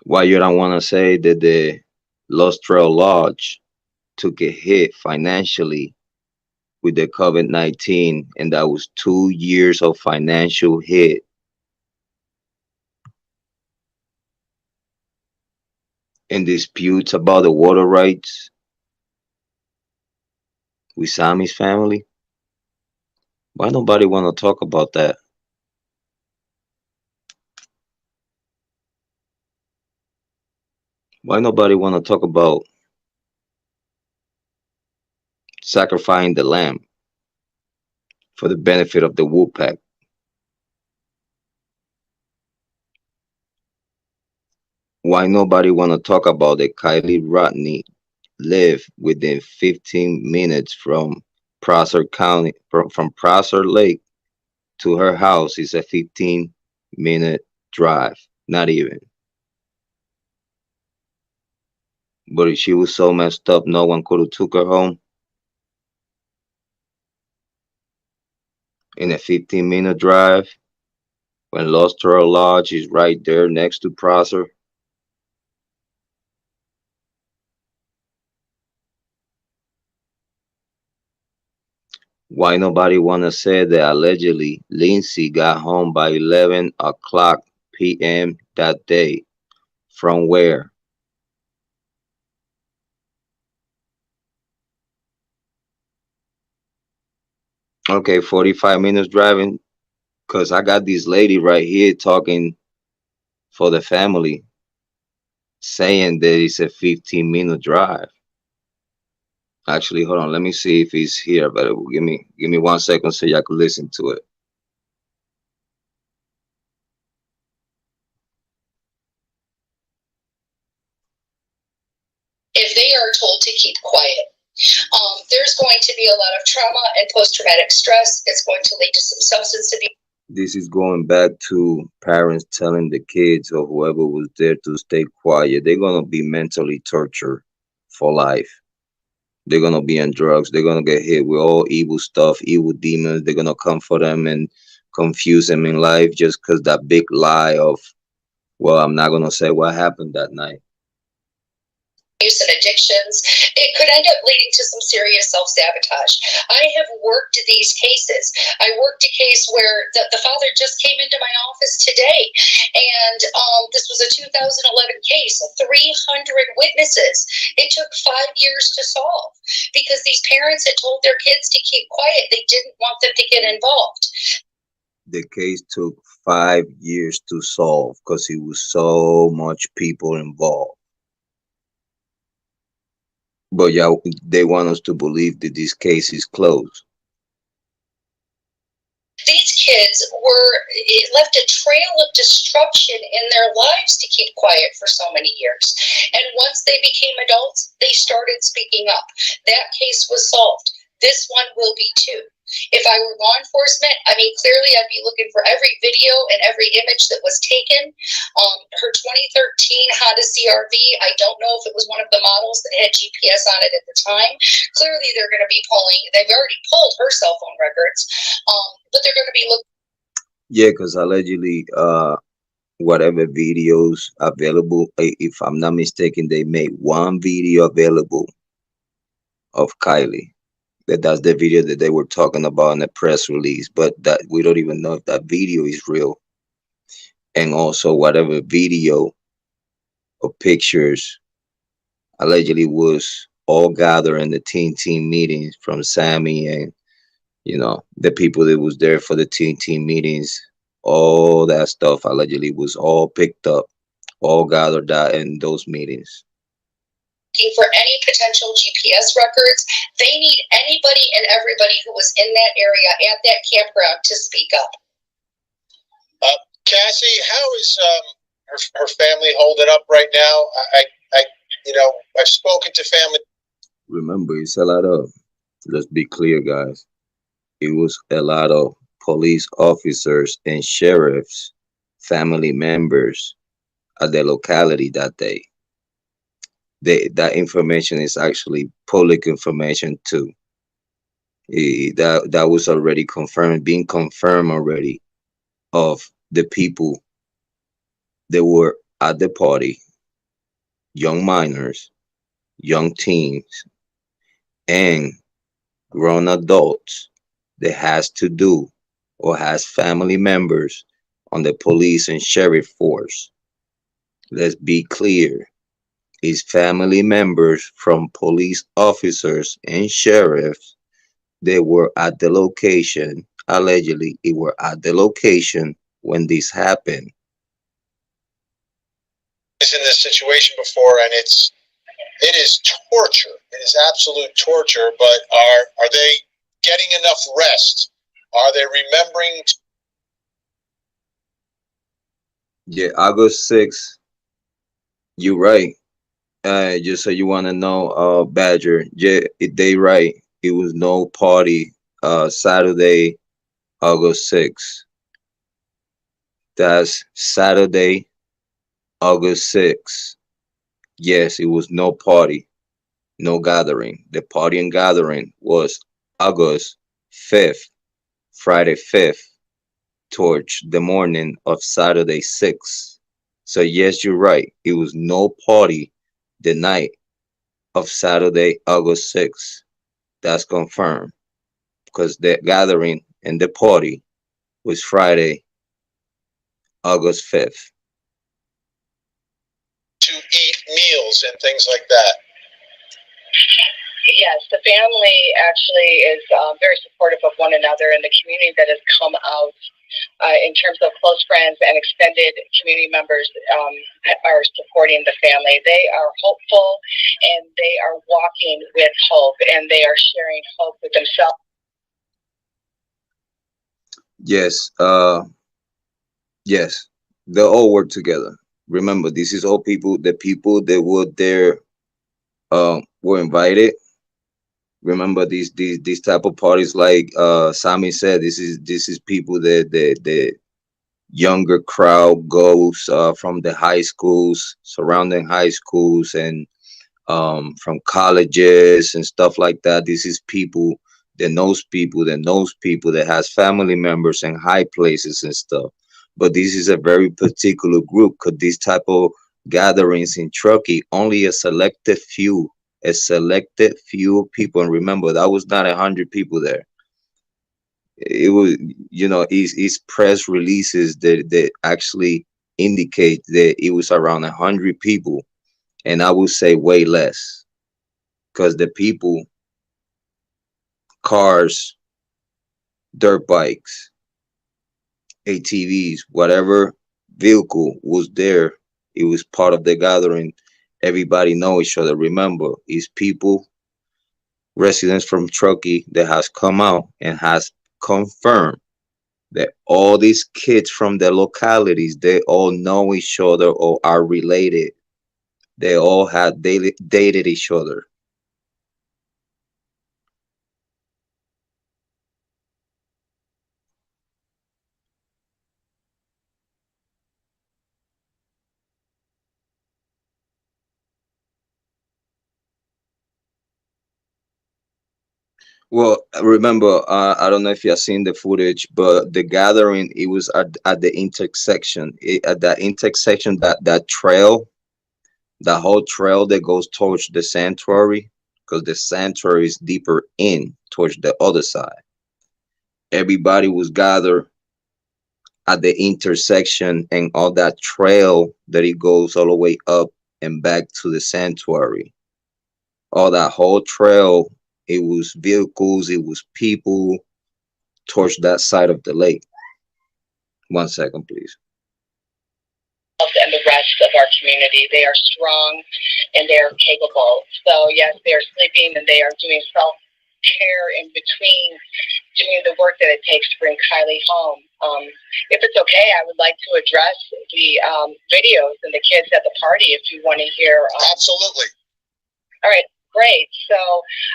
Why you don't want to say that the Lost Trail Lodge took a hit financially with the COVID-19, and that was 2 years of financial hit. And disputes about the water rights with Sammy's family. Why nobody want to talk about that? Why nobody want to talk about sacrificing the lamb for the benefit of the Wolfpack? Why nobody want to talk about that Kiely Rodni lived within 15 minutes from Prosser County, from Prosser Lake to her house is a 15-minute drive, not even. But if she was so messed up, no one could have took her home in a 15-minute drive when Lost Trail Lodge is right there next to Prosser. Why nobody wanna say that allegedly Lindsay got home by 11 o'clock p.m. that day? From where? Okay, 45 minutes driving. Cause I got this lady right here talking for the family, saying that it's a 15-minute drive. Actually, hold on. Let me see if he's here. But give me 1 second so y'all can listen to it. If they are told to keep quiet, there's going to be a lot of trauma and post-traumatic stress. It's going to lead to some substance abuse. This is going back to parents telling the kids or whoever was there to stay quiet. They're gonna be mentally tortured for life. They're gonna be on drugs. They're gonna get hit with all evil stuff, evil demons. They're gonna come for them and confuse them in life just because that big lie of, well, I'm not gonna say what happened that night. Use and addictions, it could end up leading to some serious self-sabotage. I have worked these cases. I worked a case where the father just came into my office today, and this was a 2011 case, 300 witnesses. It took 5 years to solve because these parents had told their kids to keep quiet. They didn't want them to get involved. The case took 5 years to solve because it was so much people involved. But yeah, they want us to believe that this case is closed. These kids it left a trail of destruction in their lives to keep quiet for so many years. And once they became adults, they started speaking up. That case was solved. This one will be too. If I were law enforcement, I mean, clearly I'd be looking for every video and every image that was taken. Her 2013 Honda CRV, I don't know if it was one of the models that had GPS on it at the time. Clearly they're going to be they've already pulled her cell phone records, but they're going to be looking. Yeah, because allegedly, whatever videos available, if I'm not mistaken, they made one video available of Kiely. That's the video that they were talking about in the press release, but that we don't even know if that video is real. And also, whatever video or pictures allegedly was all gathered in the team meetings from Sammy and the people that was there for the team meetings. All that stuff allegedly was all picked up, all gathered that in those meetings. For any potential GPS records, they need anybody and everybody who was in that area at that campground to speak up. Cassie, how is her family holding up right now? I've spoken to family. Remember, it's a lot of, let's be clear, guys. It was a lot of police officers and sheriffs, family members at the locality that day. That information is actually public information too. That was already being confirmed already, of the people that were at the party, young minors, young teens, and grown adults that has to do or has family members on the police and sheriff force. Let's be clear. It's family members from police officers and sheriffs that were at the location. Allegedly, it were at the location when this happened. In this situation before, and it is torture. It is absolute torture. But are they getting enough rest? Are they remembering? Yeah, August 6th. You're right. Just so you want to know, Badger. Yeah, they right. It was no party. Saturday, August 6th. That's Saturday, August 6th. Yes, it was no party, no gathering. The party and gathering was August 5th, Friday 5th, towards the morning of Saturday 6th. So yes, you're right. It was no party the night of Saturday, August 6th. That's confirmed because the gathering and the party was Friday, August 5th. To eat meals and things like that. Yes, the family actually is very supportive of one another, and the community that has come out in terms of close friends and extended community members are supporting the family. They are hopeful, and they are walking with hope, and they are sharing hope with themselves. Yes, yes, they all work together. Remember, this is all people. The people that were there were invited. Remember these type of parties, like Sammy said, this is people that the younger crowd goes from the high schools, surrounding high schools, and from colleges and stuff like that. This is people that knows people that has family members in high places and stuff. But this is a very particular group, because these type of gatherings in Truckee, only a selected few people. And remember, that was not 100 people there. It was, it's press releases that actually indicate that it was around 100 people, and I would say way less, because the people, cars, dirt bikes, ATVs, whatever vehicle was there, it was part of the gathering, Everybody know each other. Remember, it's people, residents from Truckee that has come out and has confirmed that all these kids from the localities, they all know each other or are related. They all had dated each other. Well, remember, I don't know if you have seen the footage, but the gathering, it was at the intersection. At that intersection, that trail, that whole trail that goes towards the sanctuary, because the sanctuary is deeper in towards the other side. Everybody was gathered at the intersection and all that trail that it goes all the way up and back to the sanctuary. All that whole trail, it was vehicles, it was people towards that side of the lake. 1 second, please. And the rest of our community, they are strong and they are capable. So yes, they are sleeping and they are doing self-care in between doing the work that it takes to bring Kiely home. If it's okay, I would like to address the videos and the kids at the party if you want to hear. Absolutely. All right, great. So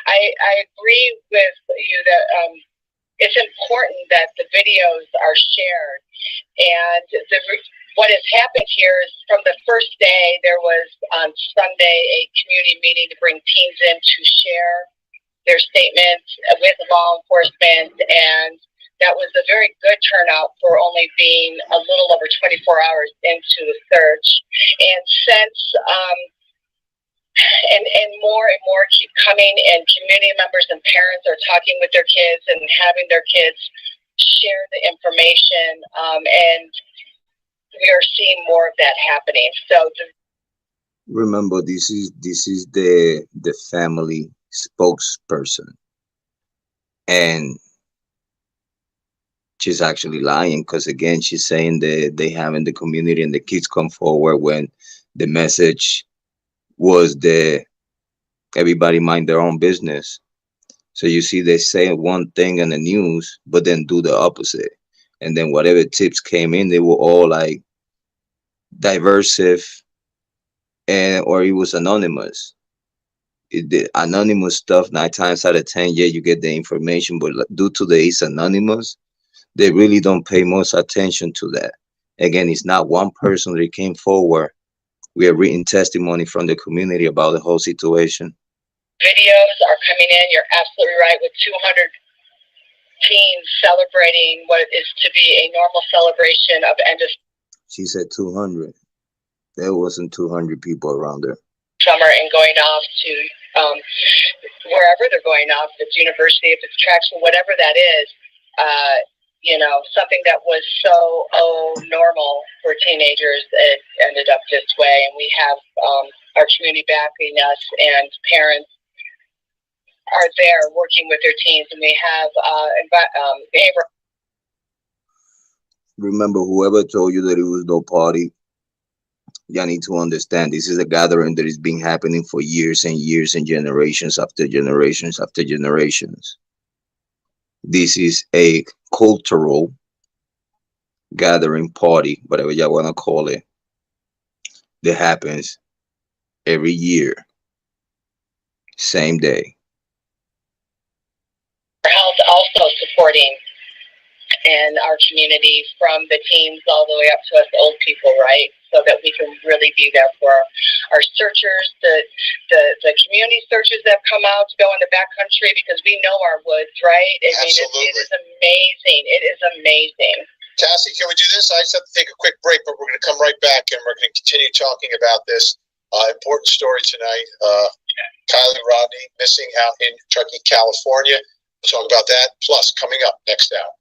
I agree with you that it's important that the videos are shared. And what has happened here is from the first day, there was on Sunday a community meeting to bring teens in to share their statements with law enforcement, and that was a very good turnout for only being a little over 24 hours into the search. And since and more keep coming, and community members and parents are talking with their kids and having their kids share the information, and we are seeing more of that happening. So remember, this is the family spokesperson, and she's actually lying, because again, she's saying that they have in the community and the kids come forward when the message was that everybody mind their own business. So you see, they say one thing in the news, but then do the opposite. And then whatever tips came in, they were all like diversive, and or it was anonymous. The anonymous stuff, 9 times out of 10, yeah, you get the information, but due to the it's anonymous, they really don't pay much attention to that. Again, it's not one person that came forward. We have written testimony from the community about the whole situation. Videos are coming in. You're absolutely right, with 200 teens celebrating what is to be a normal celebration of end of. She said 200. There wasn't 200 people around her. Summer and going off to wherever they're going off, if it's university, if it's traction, whatever that is, something that was so normal for teenagers, it ended up this way. And we have our community backing us, and parents are there working with their teens, and we have behavioral. Remember, whoever told you that it was no party, you need to understand this is a gathering that has been happening for years and years and generations after generations after generations. This is a cultural gathering, party, whatever y'all want to call it, that happens every year, same day. Health also supporting in our community, from the teens all the way up to us old people, right? So that we can really be there for our searchers, the community searchers that come out to go in the backcountry, because we know our woods, right? Absolutely. It is amazing. It is amazing. Cassie, can we do this? I just have to take a quick break, but we're going to come right back and we're going to continue talking about this important story tonight. Kiely Rodni missing out in Truckee, California. We'll talk about that. Plus, coming up next hour.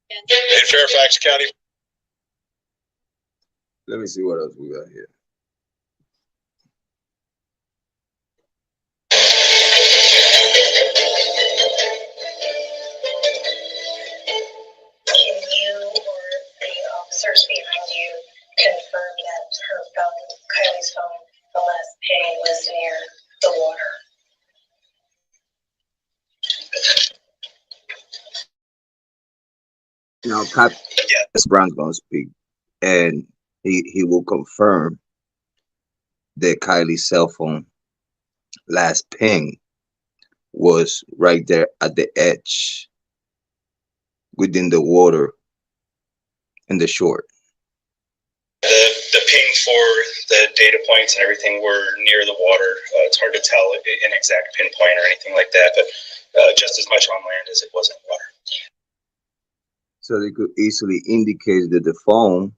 In Fairfax County. Let me see what else we got here. Can you or the officers behind you confirm that her phone, Kiely's phone, Now, Captain Yeah, Brown's gonna speak, and he will confirm that Kylie's cell phone last ping was right there at the edge within the water in the shore. the ping for the data points and everything were near the water. It's hard to tell an exact pinpoint or anything like that, but just as much on land as it was in water. So they could easily indicate that the phone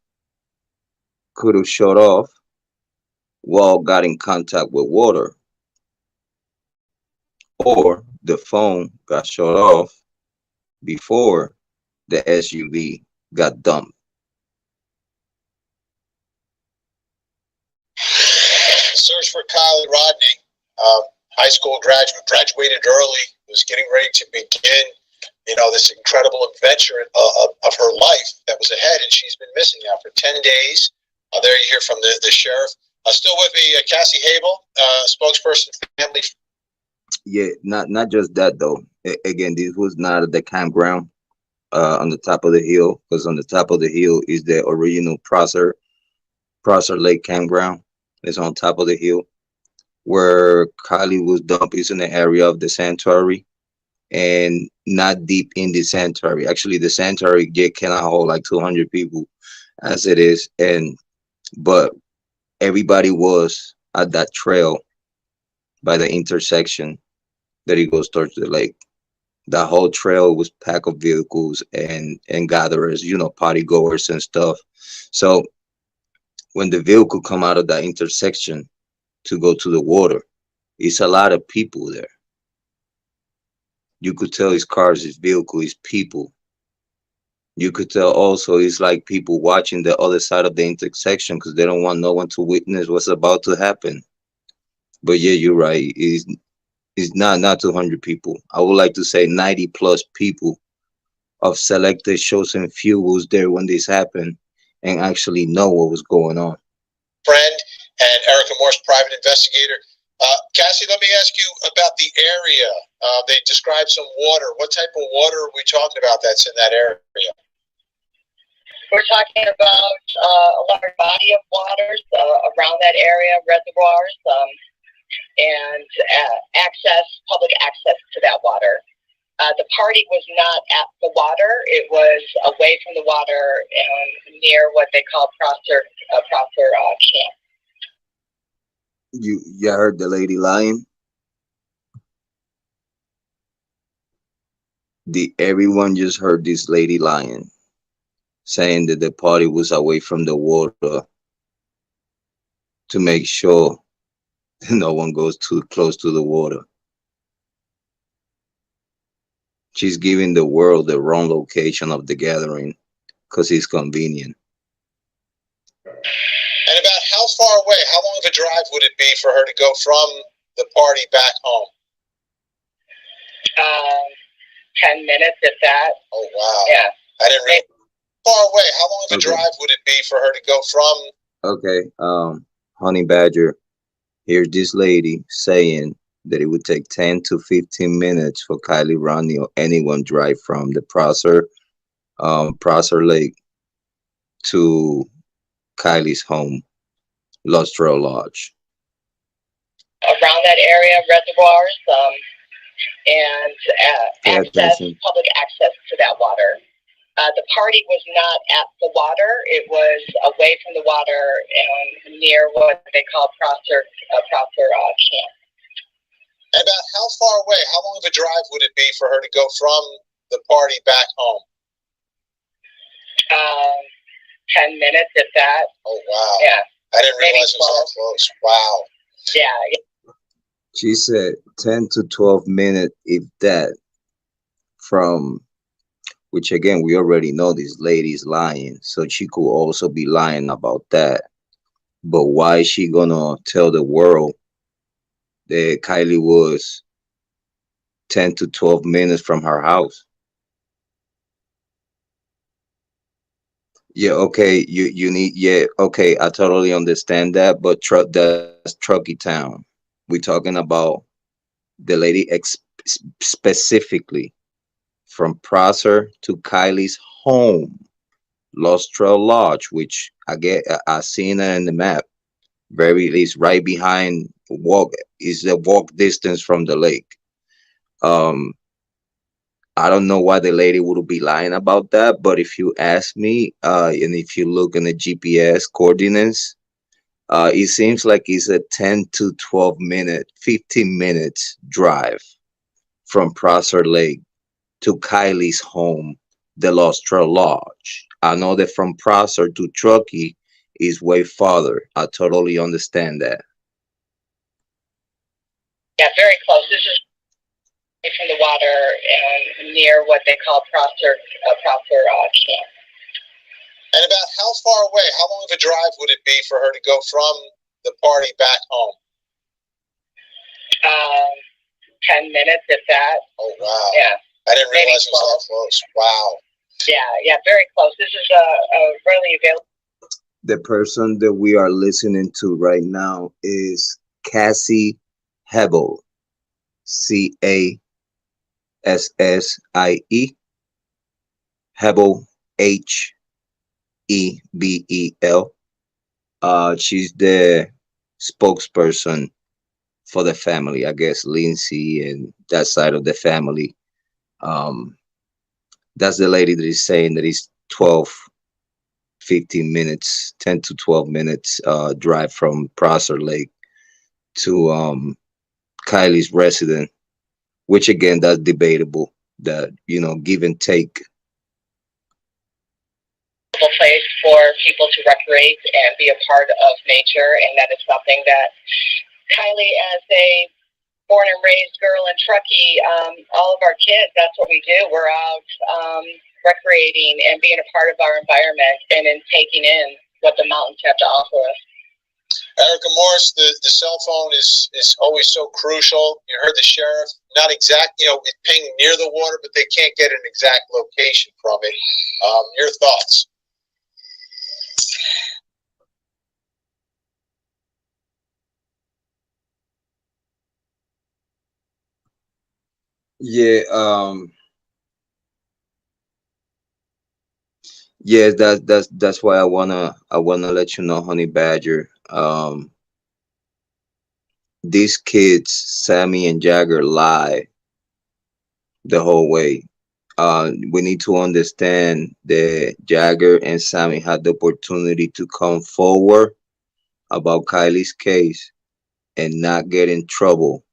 could have shut off while got in contact with water, or the phone got shut off before the SUV got dumped. Search for Kiely Rodni, high school graduated early, was getting ready to begin, this incredible adventure of her life that was ahead, and she's been missing now for 10 days. There you hear from the sheriff. Still with me, Cassie Habel, spokesperson for family. Yeah, not just that though. Again, this was not at the campground on the top of the hill, because on the top of the hill is the original Prosser Lake campground. It's on top of the hill where Kylie was dumped. Is in the area of the sanctuary and not deep in the sanctuary. Actually, the sanctuary cannot hold like 200 people as it is, but everybody was at that trail by the intersection that it goes towards the lake. The whole trail was packed of vehicles and gatherers, party goers and stuff. So when the vehicle come out of that intersection to go to the water, it's a lot of people there. You could tell it's cars, it's vehicle, it's people. You could tell also it's like people watching the other side of the intersection because they don't want no one to witness what's about to happen. But yeah, you're right. It's not 200 people. I would like to say 90 plus people of selected chosen few was there when this happened and actually know what was going on. Friend and Erica Morse, private investigator. Cassie, let me ask you about the area. They described some water. What type of water are we talking about that's in that area? We're talking about a large body of waters around that area, reservoirs, and public access to that water. The party was not at the water. It was away from the water and near what they call Prosser camp. You heard the lady lying? Everyone just heard this lady lying, saying that the party was away from the water to make sure no one goes too close to the water. She's giving the world the wrong location of the gathering because it's convenient. And about how far away, how long of a drive would it be for her to go from the party back home? 10 minutes, if that. Oh, wow. Yeah. I didn't realize. Far away, how long of a drive would it be for her to go from? Okay, Honey Badger, here's this lady saying that it would take 10 to 15 minutes for Kiely Rodni or anyone drive from the Prosser Lake to Kylie's home, Lost Trail Lodge. Around that area, reservoirs, and public access to that water. The party was not at the water. It was away from the water and near what they call Prosser camp. And about how far away, how long of a drive would it be for her to go from the party back home? 10 minutes, if that. Oh, wow. Yeah. I didn't realize it was that close. Wow. Yeah. She said 10 to 12 minutes, if that, from, which again, we already know this lady's lying, so she could also be lying about that. But why is she gonna tell the world that Kiely was 10 to 12 minutes from her house? Yeah, okay, you need, yeah, okay, I totally understand that, but that's Truckee town. We're talking about the lady specifically from Prosser to Kylie's home, Lost Trail Lodge, which I seen it in the map. Very, it's right behind walk is the walk distance from the lake. Um, I don't know why the lady would be lying about that, but if you ask me, and if you look in the GPS coordinates, it seems like it's a 10 to 12 minute, 15 minutes drive from Prosser Lake to Kiely's home, the Lost Trail Lodge. I know that from Prosser to Truckee is way farther. I totally understand that. Yeah, very close. This is from the water and near what they call Prosser Camp. And about how far away, how long of a drive would it be for her to go from the party back home? 10 minutes, if that. Oh, wow. Yeah. I didn't realize it was that close. Wow. Yeah, very close. This is a readily available. The person that we are listening to right now is Cassie Hebel, Cassie, Hebel, Hebel. She's the spokesperson for the family, I guess, Lindsay and that side of the family. That's the lady that is saying that it's 12, 15 minutes, 10 to 12 minutes drive from Prosser Lake to Kiely's resident, which again, that's debatable, that, give and take. Place for people to recreate and be a part of nature, and that is something that Kiely, as a born and raised girl in Truckee, all of our kids, that's what we do. We're out recreating and being a part of our environment and in taking in what the mountains have to offer us. Erica Morris, the cell phone is always so crucial. You heard the sheriff, not exact, it's pinging near the water, but they can't get an exact location from it. Your thoughts? Yeah, yeah, that's why I wanna let you know, Honey Badger. These kids, Sammy and Jagger, lie the whole way. We need to understand that Jagger and Sammy had the opportunity to come forward about Kiely's case and not get in trouble.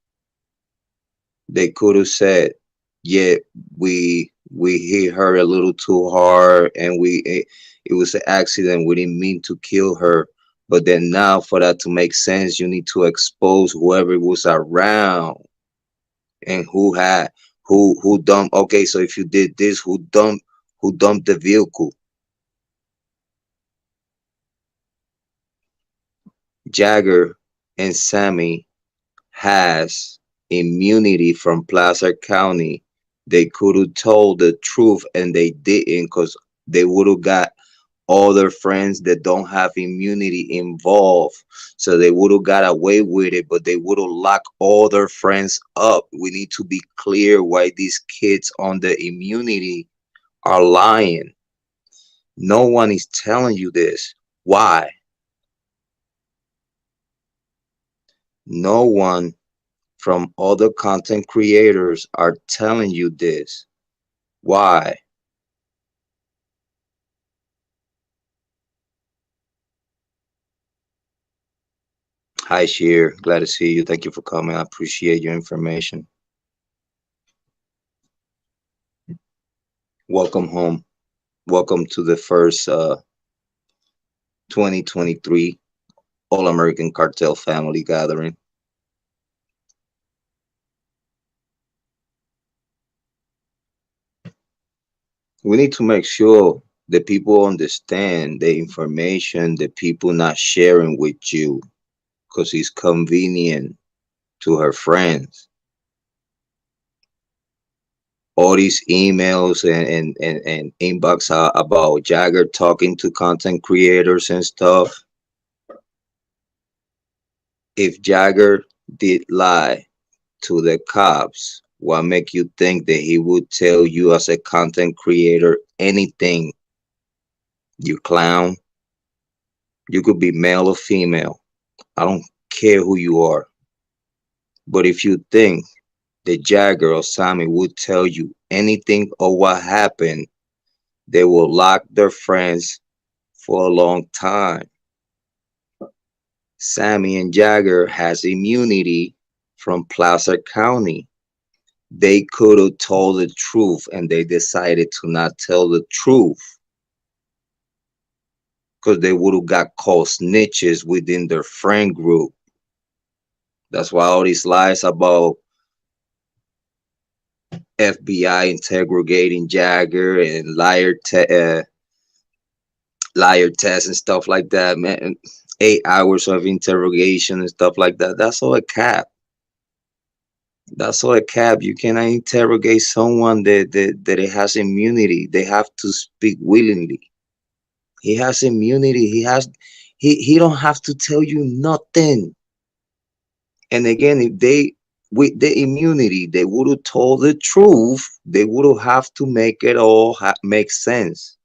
They could have said, "Yeah, we hit her a little too hard, and it was an accident. We didn't mean to kill her." But then now, for that to make sense, you need to expose whoever was around and who dumped. Okay, so if you did this, who dumped the vehicle? Jagger and Sammy has immunity from Placer County. They could have told the truth and they didn't, because they would have got all their friends that don't have immunity involved. So they would have got away with it, but they would have locked all their friends up. We need to be clear why these kids on the immunity are lying. No one is telling you this. Why? No one from other content creators are telling you this. Why? Hi, Sheer. Glad to see you. Thank you for coming. I appreciate your information. Welcome home. Welcome to the first 2023 All-American Cartel Family Gathering. We need to make sure that people understand the information that people not sharing with you because it's convenient to her friends. All these emails and inbox about Jagger talking to content creators and stuff. If Jagger did lie to the cops What make you think that he would tell you as a content creator anything? You clown. You could be male or female. I don't care who you are. But if you think that Jagger or Sammy would tell you anything or what happened, they will lock their friends for a long time. Sammy and Jagger has immunity from Placer County. They could have told the truth and they decided to not tell the truth because they would have got called snitches within their friend group. That's why all these lies about FBI interrogating Jagger and liar tests and stuff like that, man. 8 hours of interrogation and stuff like that. That's all a cap. That's all a cap. You cannot interrogate someone that it has immunity. They have to speak willingly. He has immunity. He don't have to tell you nothing. And again, if they with the immunity, they would have told the truth. They would have to make it all make sense.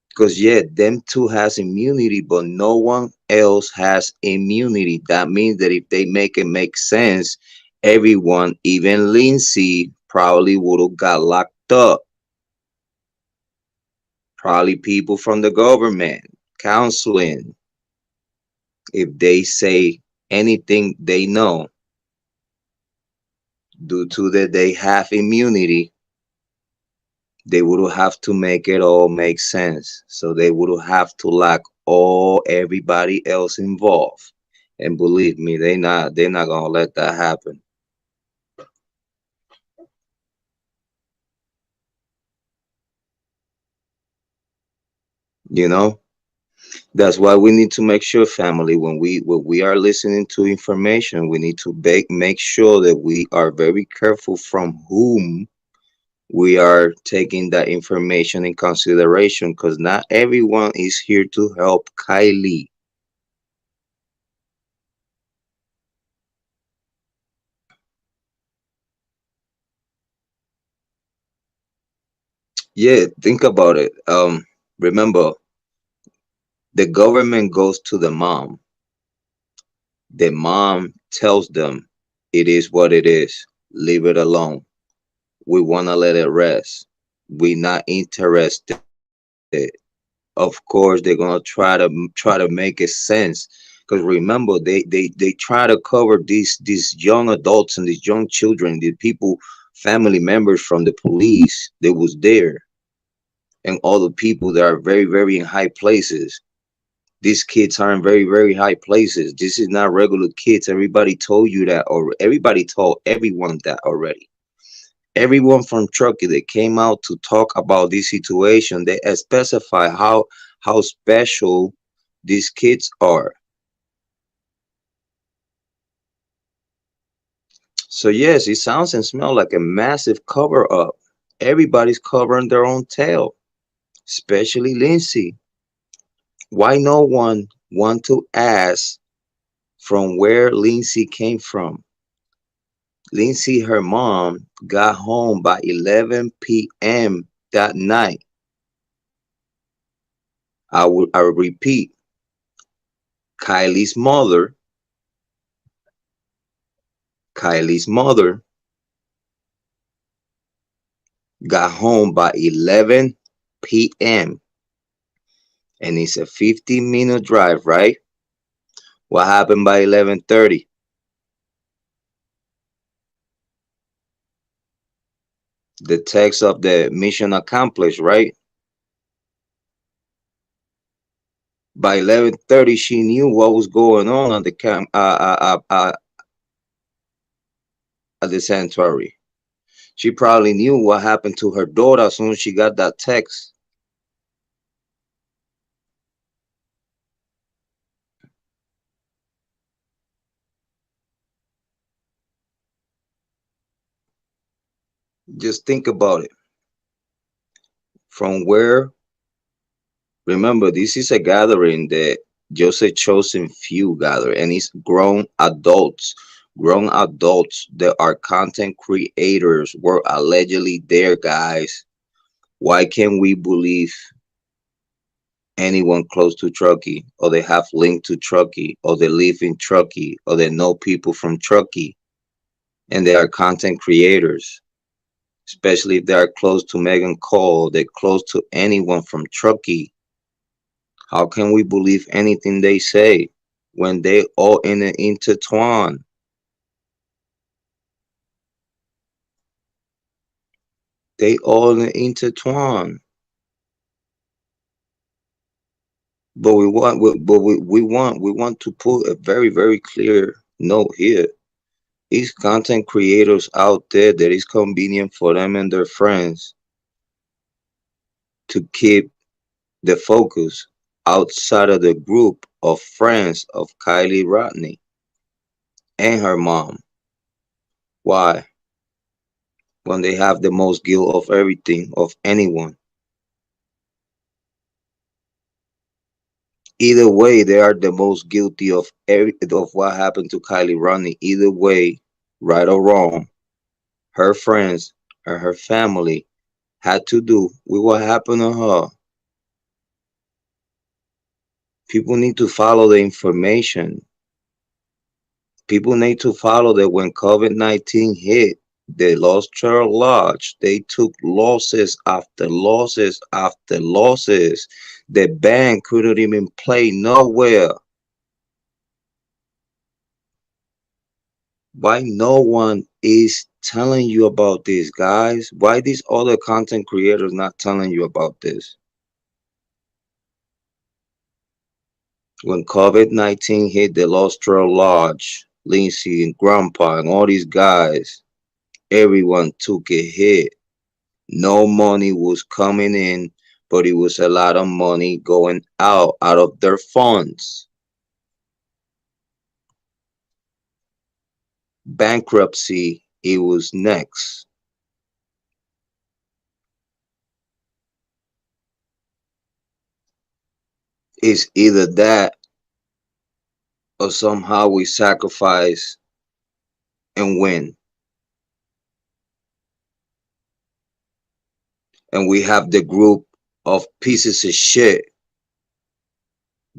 Because yeah, them two has immunity, but no one else has immunity. That means that if they make it make sense, everyone, even Lindsay, probably would have got locked up. Probably people from the government, counseling. If they say anything they know, due to that they have immunity, they would have to make it all make sense. So they would have to lock everybody else involved. And believe me, they're not gonna let that happen. You know? That's why we need to make sure, family, when we are listening to information, we need to make sure that we are very careful from whom we are taking that information in consideration, because not everyone is here to help Kiely. Yeah, think about it. Remember, the government goes to the mom. The mom tells them it is what it is. Leave it alone. We want to let it rest. We're not interested. Of course, they're gonna try to make it sense. Because remember, they try to cover these young adults and these young children, the people, family members from the police that was there, and all the people that are very very in high places. These kids are in very very high places. This is not regular kids. Everybody told you that, or everybody told everyone that already. Everyone from Truckee that came out to talk about this situation, they specify how special these kids are. So yes, it sounds and smells like a massive cover up. Everybody's covering their own tail, especially Lindsay. Why no one want to ask from where Lindsay came from? Lindsay, her mom, got home by 11 p.m. that night. I will repeat, Kiely's mother, Kiely's mother got home by 11 p.m. and it's a 15-minute drive, right? What happened by 11:30? The text of the mission accomplished, right? By 11:30, she knew what was going on at the at the sanctuary. She probably knew what happened to her daughter as soon as she got that text. Just think about it. From where, remember, this is a gathering that just a chosen few gather, and it's grown adults Grown adults that are content creators were allegedly there, guys. Why can't we believe anyone close to Truckee, or they have link to Truckee, or they live in Truckee, or they know people from Truckee, and they are content creators, especially if they are close to Megan Cole, they're close to anyone from Truckee. How can we believe anything they say when they all in an intertwine? They all in intertwine. But we want to put a very, very clear note here. These content creators out there that is convenient for them and their friends to keep the focus outside of the group of friends of Kiely Rodni and her mom. Why? When they have the most guilt of everything, of anyone. Either way, they are the most guilty of what happened to Kiely Rodni. Either way, right or wrong, her friends and her family had to do with what happened to her. People need to follow the information. People need to follow that when COVID-19 hit, the Lost Trail Lodge, they took losses after losses after losses. The band couldn't even play nowhere. Why no one is telling you about this, guys? Why these other content creators not telling you about this? When COVID-19 hit the Lost Trail Lodge, Lindsay and Grandpa and all these guys, everyone took a hit. No money was coming in, but it was a lot of money going out of their funds. Bankruptcy, it was next. It's either that or somehow we sacrifice and win. And we have the group of pieces of shit,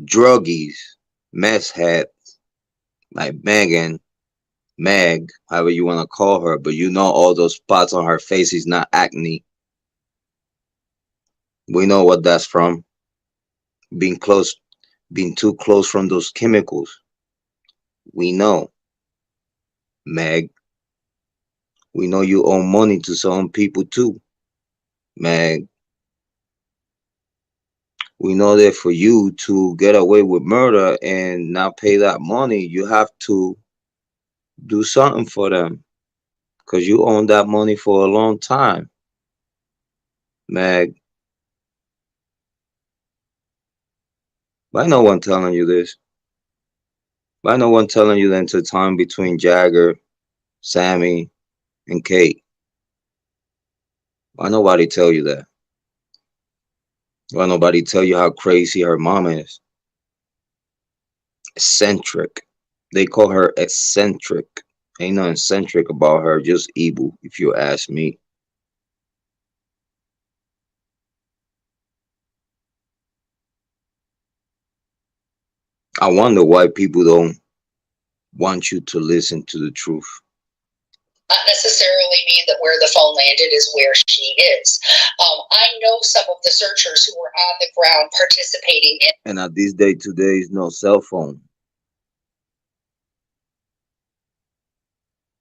druggies, mess heads, like Megan, Meg, however you want to call her, but you know all those spots on her face is not acne. We know what that's from. Being close, being too close from those chemicals. We know. Meg, we know you owe money to some people too. Meg, we know that for you to get away with murder and not pay that money, you have to do something for them because you own that money for a long time. Meg, why no one telling you this? Why no one telling you the intertwine between Jagger, Sammy, and Kate? Why nobody tell you that? Why nobody tell you how crazy her mom is? Eccentric. They call her eccentric. Ain't nothing eccentric about her, just evil, if you ask me. I wonder why people don't want you to listen to the truth. Not necessarily mean that where the phone landed is where she is. I know some of the searchers who were on the ground participating in. And at this day today is no cell phone.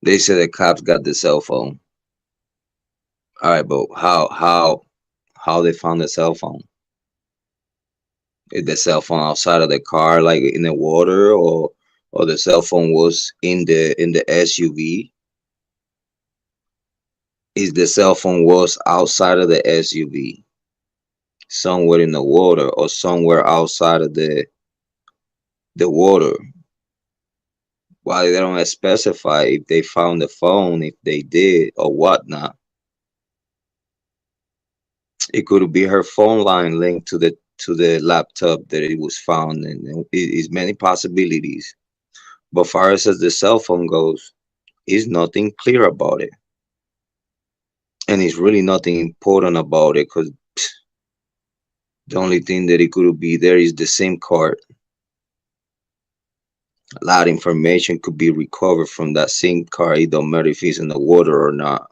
They say the cops got the cell phone. All right, but how they found the cell phone? Is the cell phone outside of the car, like in the water, or the cell phone was in the SUV? Is the cell phone was outside of the SUV, somewhere in the water, or somewhere outside of the water? Why they don't specify if they found the phone, if they did, or whatnot? It could be her phone line linked to the laptop that it was found, and it is many possibilities. But far as the cell phone goes, is nothing clear about it. And it's really nothing important about it because the only thing that it could be there is the SIM card. A lot of information could be recovered from that SIM card. It don't matter if it's in the water or not.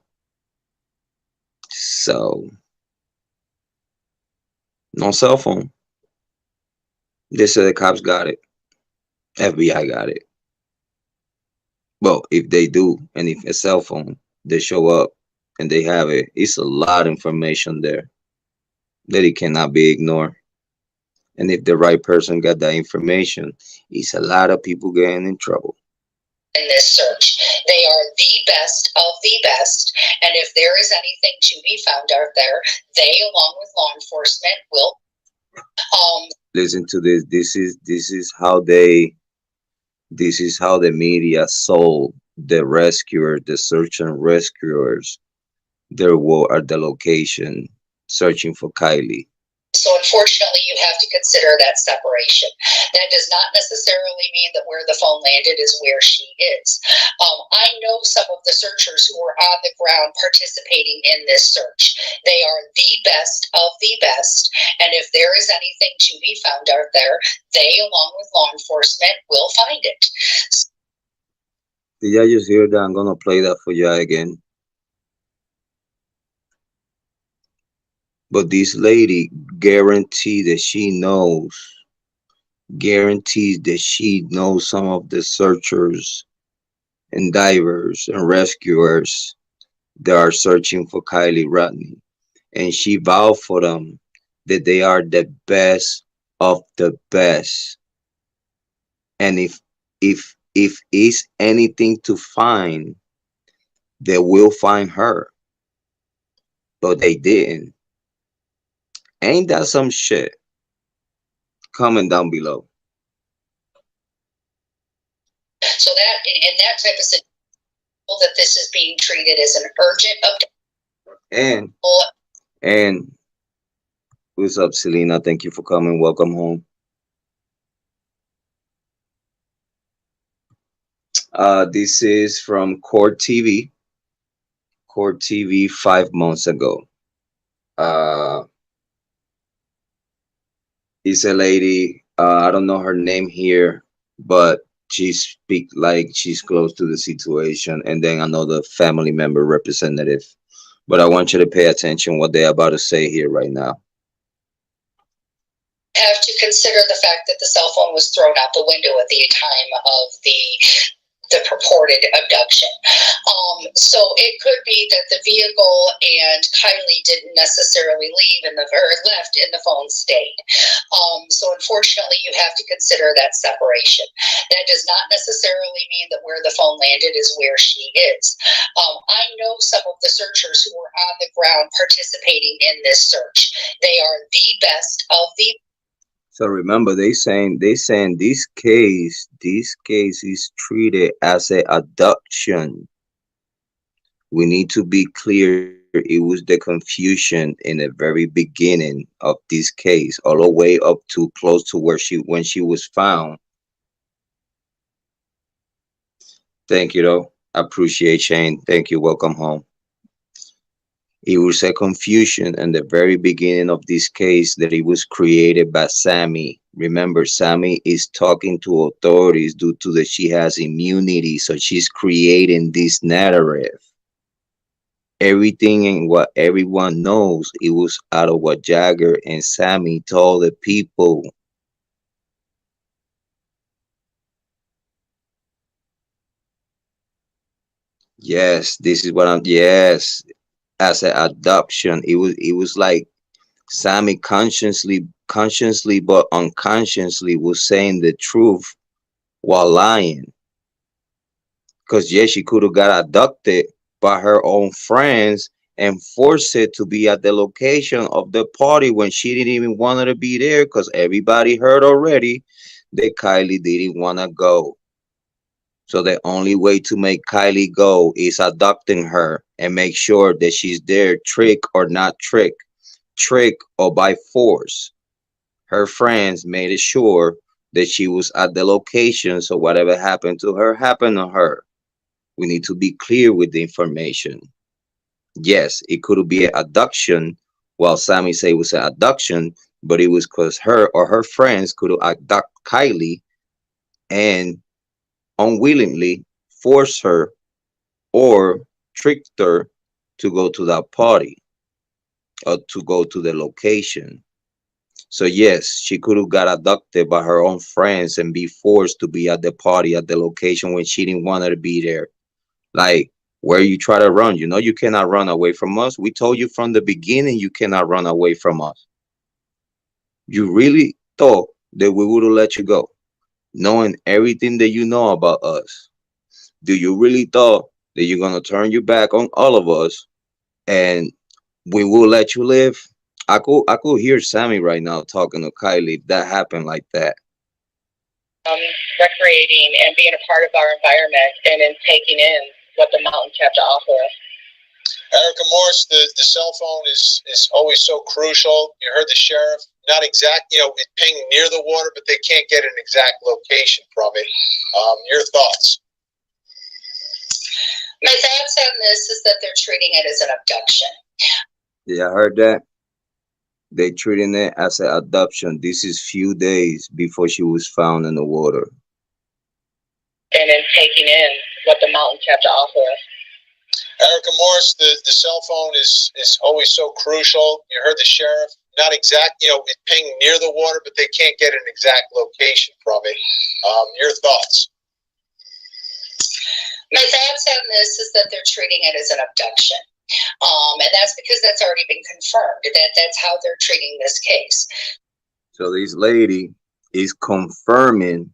So, no cell phone. They said the cops got it. FBI got it. Well, if they do, and if a cell phone, they show up and they have it, it's a lot of information there that it cannot be ignored. And if the right person got that information, it's a lot of people getting in trouble. In this search, they are the best of the best, and if there is anything to be found out there, they, along with law enforcement, will. Listen to this. This is how the media sold the rescuers, the search and rescuers. There were at the location searching for Kiely. So unfortunately, you have to consider that separation. That does not necessarily mean that where the phone landed is where she is. I know some of the searchers who were on the ground participating in this search. They are the best of the best, and if there is anything to be found out there, they, along with law enforcement, will find it. Did y'all just hear that? I'm gonna play that for y'all again. But this lady guarantees that she knows some of the searchers and divers and rescuers that are searching for Kiely Rodni. And she vowed for them that they are the best of the best. And if it's anything to find, they will find her. But they didn't. Ain't that some shit? Comment down below. So that in that type of situation, that this is being treated as an urgent update. And what's up, Selena? Thank you for coming. Welcome home. This is from Court TV. Court TV 5 months ago. It's a lady. I don't know her name here, but she speak like she's close to the situation, and then another family member representative. But I want you to pay attention what they're about to say here right now. Have to consider the fact that the cell phone was thrown out the window at the time of the purported abduction. So it could be that the vehicle and Kiely didn't necessarily leave left in the phone state. So unfortunately, you have to consider that separation. That does not necessarily mean that where the phone landed is where she is. I know some of the searchers who were on the ground participating in this search. They are the best of the. So remember, they saying this case is treated as an abduction. We need to be clear. It was the confusion in the very beginning of this case, all the way up to close to when she was found. Thank you, though. I appreciate Shane. Thank you. Welcome home. It was a confusion in the very beginning of this case that it was created by Sammy. Remember, Sammy is talking to authorities due to that she has immunity, so she's creating this narrative. Everything and what everyone knows, it was out of what Jagger and Sammy told the people. Yes, this is what yes. As an adoption, it was like Sammy consciously but unconsciously was saying the truth while lying. Because yes, she could have got abducted by her own friends and forced it to be at the location of the party when she didn't even want her to be there, because everybody heard already that Kiely didn't want to go. So the only way to make Kiely go is abducting her and make sure that she's there, trick or not trick or by force. Her friends made it sure that she was at the location. So whatever happened to her happened to her. We need to be clear with the information. Yes, it could be an abduction, while Sammy say it was an abduction, but it was because her or her friends could abduct Kiely and unwillingly force her or tricked her to go to that party or to go to the location. So yes, she could have got abducted by her own friends and be forced to be at the party at the location when she didn't want her to be there. Like where you try to run, you know, you cannot run away from us. We told you from the beginning you cannot run away from us. You really thought that we would have let you go, knowing everything that you know about us. Do you really thought that you're gonna turn your back on all of us and we will let you live? I could hear Sammy right now talking to Kiely if that happened like that. Recreating and being a part of our environment and then taking in what the mountains have to offer us. Erica Morse, the cell phone is always so crucial. You heard the sheriff, not exact, it pinged near the water, but they can't get an exact location from it. Your thoughts? My thoughts on this is that they're treating it as an abduction. Yeah, I heard that. They treating it as an adoption. This is few days before she was found in the water. And then taking in what the mountains have to offer us. Erica Morse, the cell phone is always so crucial. You heard the sheriff, not exact, it pinged near the water, but they can't get an exact location from it. Your thoughts? My thoughts on this is that they're treating it as an abduction. And that's because that's already been confirmed. That's how they're treating this case. So this lady is confirming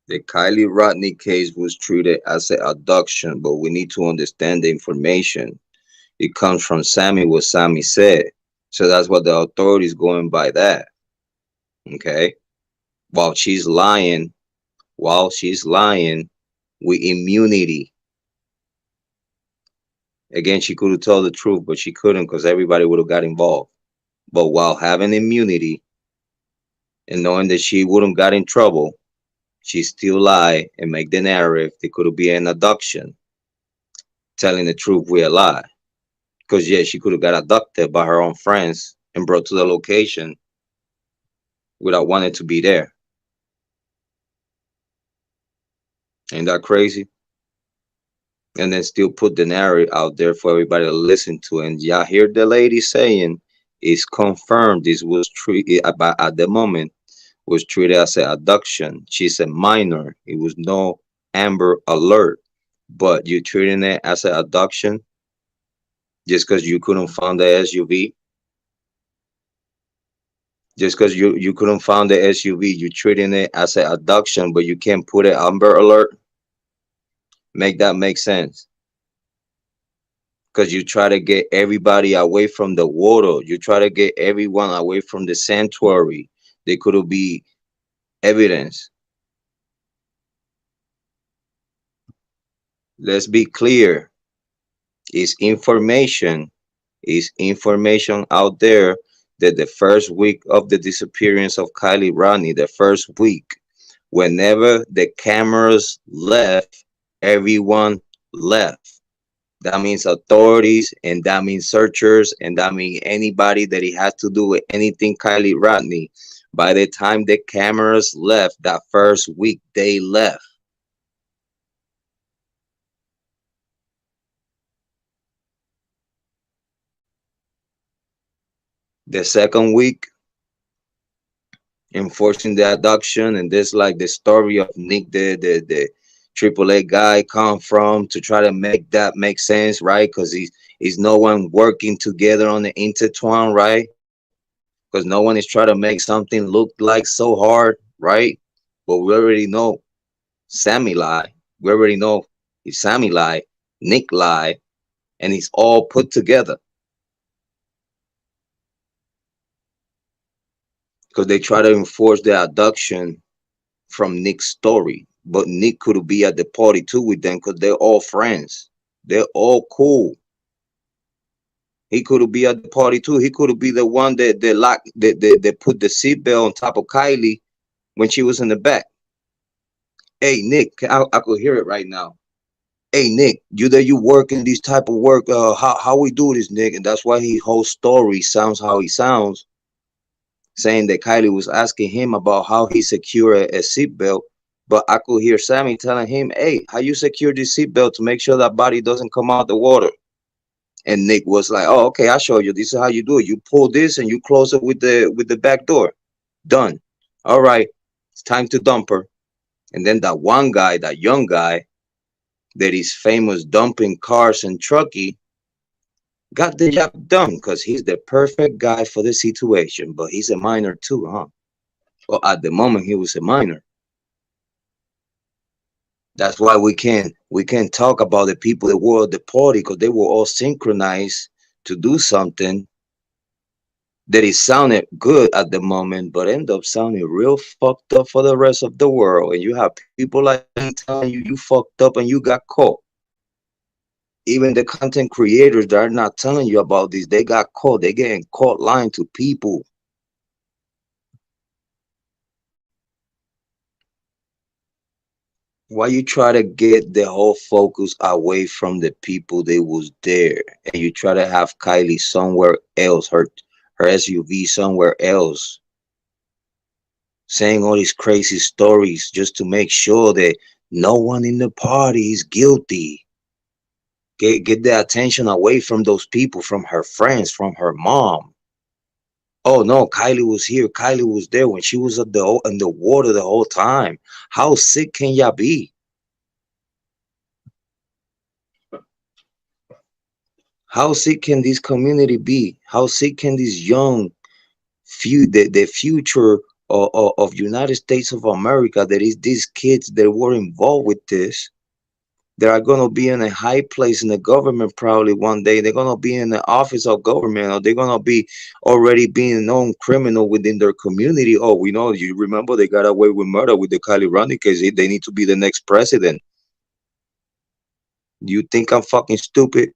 the Kiely Rodni case was treated as an abduction, but we need to understand the information. It comes from Sammy, what Sammy said. So that's what the authorities going by that. Okay? While she's lying with immunity. Again, she could have told the truth, but she couldn't because everybody would have got involved. But while having immunity and knowing that she wouldn't got in trouble, she still lie and make the narrative that could be an abduction. Telling the truth with a lie. Because yeah, she could have got abducted by her own friends and brought to the location without wanting to be there. Ain't that crazy? And then still put the narrative out there for everybody to listen to. And y'all hear the lady saying it's confirmed this was treated at the moment was treated as an abduction. She's a minor. It was no Amber Alert, but you're treating it as an abduction just because you couldn't find the SUV. Just because you couldn't find the SUV, you're treating it as an abduction, but you can't put an Amber Alert. Make that make sense? Because you try to get everybody away from the water. You try to get everyone away from the sanctuary. There could be evidence. Let's be clear. It's information out there that the first week of the disappearance of Kiely Rodni, the first week, whenever the cameras left, everyone left. That means authorities, and that means searchers, and that means anybody that it has to do with anything Kiely Rodni. By the time the cameras left that first week, they left. The second week, enforcing the abduction, and this like the story of Nick, the AAA guy come from to try to make that make sense, right? Because he's no one working together on the intertwine, right? Because no one is trying to make something look like so hard, right? But we already know Sammy lie. We already know if Sammy lie, Nick lie, and it's all put together. Because they try to enforce the abduction from Nick's story. But Nick could be at the party too with them because they're all friends. They're all cool. He could be at the party too. He could be the one that put the seatbelt on top of Kiely when she was in the back. Hey Nick, I could hear it right now. Hey Nick, you work in this type of work. How we do this, Nick? And that's why his whole story sounds how he sounds, saying that Kiely was asking him about how he secure a seatbelt. But I could hear Sammy telling him, "Hey, how you secure this seatbelt to make sure that body doesn't come out the water?" And Nick was like, "Oh, okay, I'll show you. This is how you do it. You pull this and you close it with the back door. Done. All right, it's time to dump her." And then that one guy, that young guy, that is famous dumping cars in Truckee, got the job done because he's the perfect guy for the situation. But he's a minor too, huh? Well, at the moment he was a minor. That's why we can't talk about the people that were at the party because they were all synchronized to do something that it sounded good at the moment, but end up sounding real fucked up for the rest of the world. And you have people like me telling you fucked up and you got caught. Even the content creators that are not telling you about this, they got caught. They getting caught lying to people. Why you try to get the whole focus away from the people that was there, and you try to have Kiely somewhere else, her SUV somewhere else, saying all these crazy stories just to make sure that no one in the party is guilty. Get the attention away from those people, from her friends, from her mom. Oh no, Kiely was here. Kiely was there when she was at in the water the whole time. How sick can y'all be? How sick can this community be? How sick can this young the future of United States of America, that is these kids that were involved with this, they are going to be in a high place in the government probably one day. They're going to be in the office of government, or they're going to be already being known criminal within their community. Oh, we know, you remember they got away with murder with the Kiely Rodni case. They need to be the next president. Do you think I'm fucking stupid?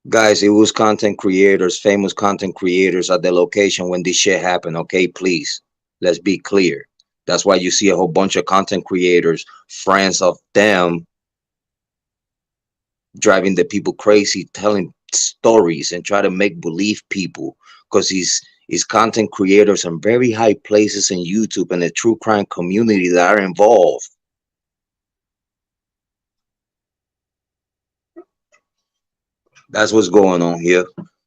Guys, it was content creators, famous content creators at the location when this shit happened. Okay, please, let's be clear. That's why you see a whole bunch of content creators, friends of them, driving the people crazy, telling stories and try to make believe people, because he's content creators in very high places in YouTube and the true crime community that are involved. That's what's going on here.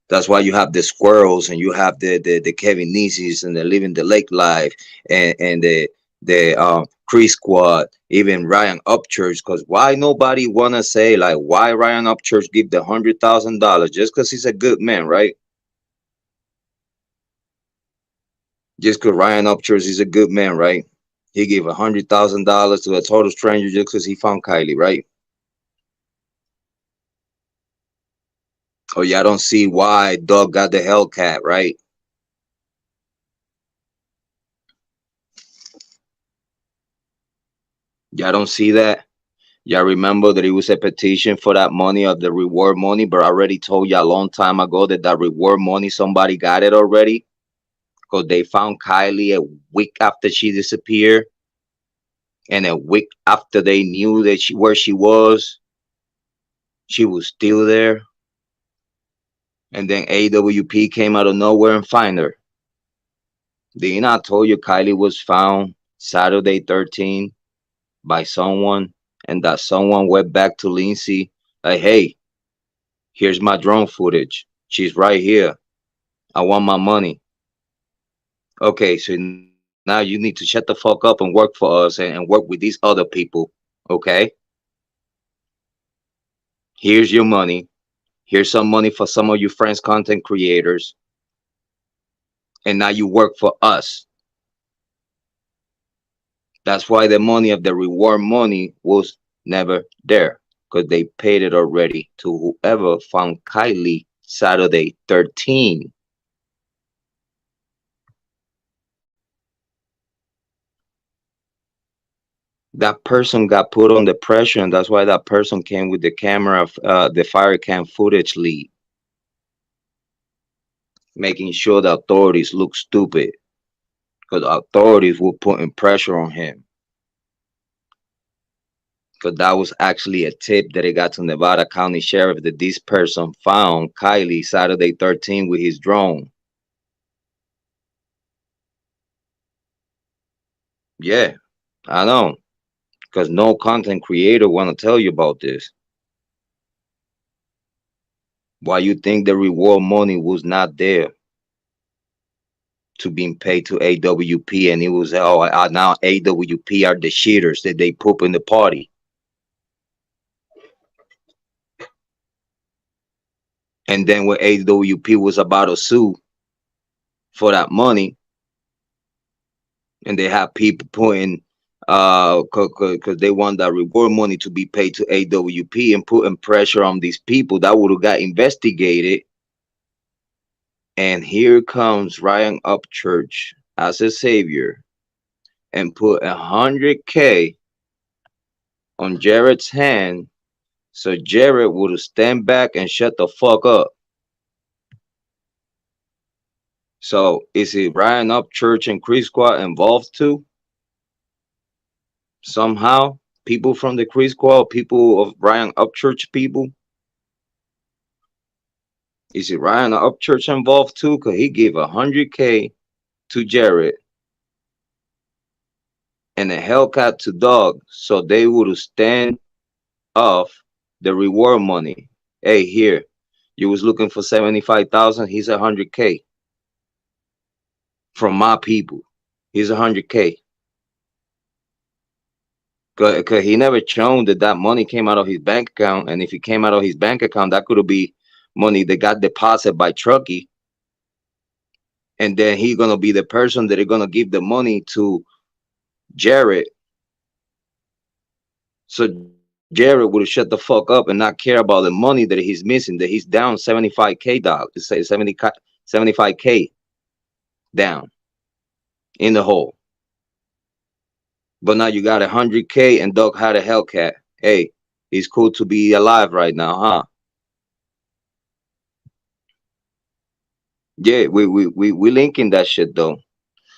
That's why you have the squirrels and you have the Kevin Neeses and the living the lake life, and the Chris Squad, even Ryan Upchurch. Because why nobody wanna say, like, why Ryan Upchurch give the $100,000 just because he's a good man, right? Just because Ryan Upchurch is a good man, right? He gave $100,000 to a total stranger just because he found Kiely, right? Or y'all don't see why Doug got the Hellcat, right? Y'all don't see that. Y'all remember that it was a petition for that money, of the reward money, but I already told y'all a long time ago that that reward money, somebody got it already, because they found Kiely a week after she disappeared, and a week after they knew that where she was still there. And then AWP came out of nowhere and find her. Didn't I told you Kiely was found Saturday 13 by someone, and that someone went back to Lindsay like, hey, here's my drone footage. She's right here. I want my money. Okay, so now you need to shut the fuck up and work for us, and work with these other people. Okay? Here's your money. Here's some money for some of your friends, content creators. And now you work for us. That's why the money of the reward money was never there, because they paid it already to whoever found Kiely Saturday 13. That person got put under pressure, and that's why that person came with the camera, the fire cam footage lead, making sure the authorities look stupid because authorities were putting pressure on him. Because that was actually a tip that it got to Nevada County Sheriff that this person found Kiely Saturday 13 with his drone. Yeah, I know. Because no content creator want to tell you about this. Why you think the reward money was not there to being paid to AWP, and it was now AWP are the cheaters that they poop in the party. And then when AWP was about to sue for that money, and they have people putting because they want that reward money to be paid to AWP and putting pressure on these people that would have got investigated. And here comes Ryan Upchurch as a savior and put 100K on Jared's hand, so Jared would stand back and shut the fuck up. So is it Ryan Upchurch and Chris Squad involved too? Somehow, people from the Chris Squad, people of Ryan Upchurch people. Is it Ryan Upchurch involved too? Cause he gave 100K to Jared and a Hellcat to Dog, so they would stand off the reward money. Hey, here, you was looking for 75,000. He's 100K from my people. He's 100K. Cause he never shown that that money came out of his bank account, and if it came out of his bank account, that could be money that got deposited by Truckee, and then he gonna be the person that are gonna give the money to Jared. So Jared would have shut the fuck up and not care about the money that he's missing, that he's down 75K, dog. To say 75K down in the hole. But now you got 100K and Doug had a Hellcat. Hey, he's cool to be alive right now, huh? Yeah, we linking that shit though.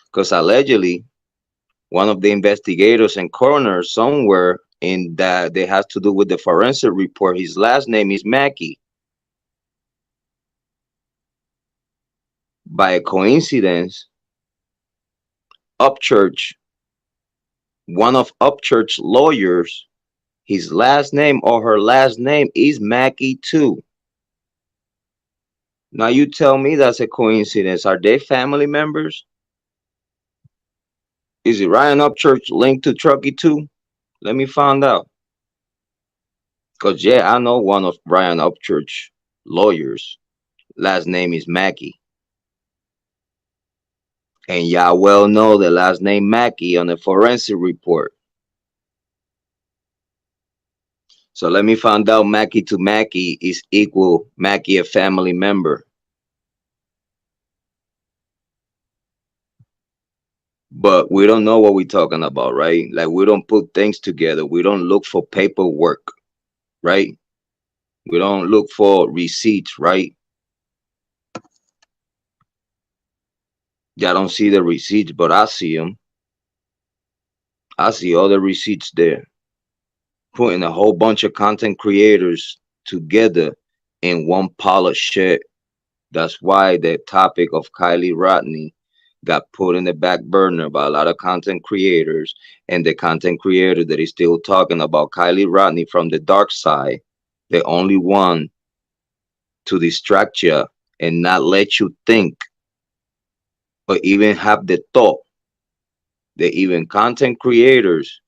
Because allegedly, one of the investigators and coroners somewhere in that they has to do with the forensic report, his last name is Mackey. By a coincidence, Upchurch, one of Upchurch lawyers, his last name or her last name is Mackey too. Now you tell me that's a coincidence. Are they family members? Is it Ryan Upchurch linked to Truckee too? Let me find out. Cause yeah, I know one of Ryan Upchurch lawyers. Last name is Mackey. And y'all well know the last name Mackey on the forensic report. So let me find out Mackey to Mackey is equal Mackey a family member. But we don't know what we're talking about, right? Like we don't put things together. We don't look for paperwork, right? We don't look for receipts, right? Y'all don't see the receipts, but I see them. I see all the receipts there. Putting a whole bunch of content creators together in one pile of shit. That's why the topic of Kiely Rodni got put in the back burner by a lot of content creators, and the content creator that is still talking about Kiely Rodni from the dark side, the only one to distract you and not let you think or even have the thought that even content creators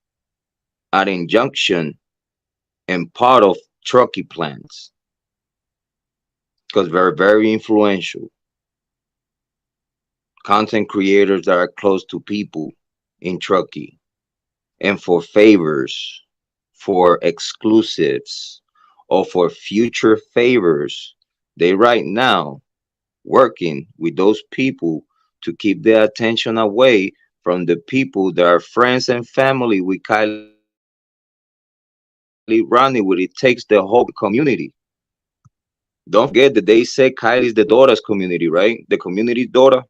are in junction and part of Truckee plans because they're very influential. Content creators that are close to people in Truckee, and for favors, for exclusives, or for future favors, they right now working with those people to keep their attention away from the people that are friends and family with Kiely Rodni with it takes the whole community. Don't forget that they say Kylie's the daughter's community, right? The community's daughter.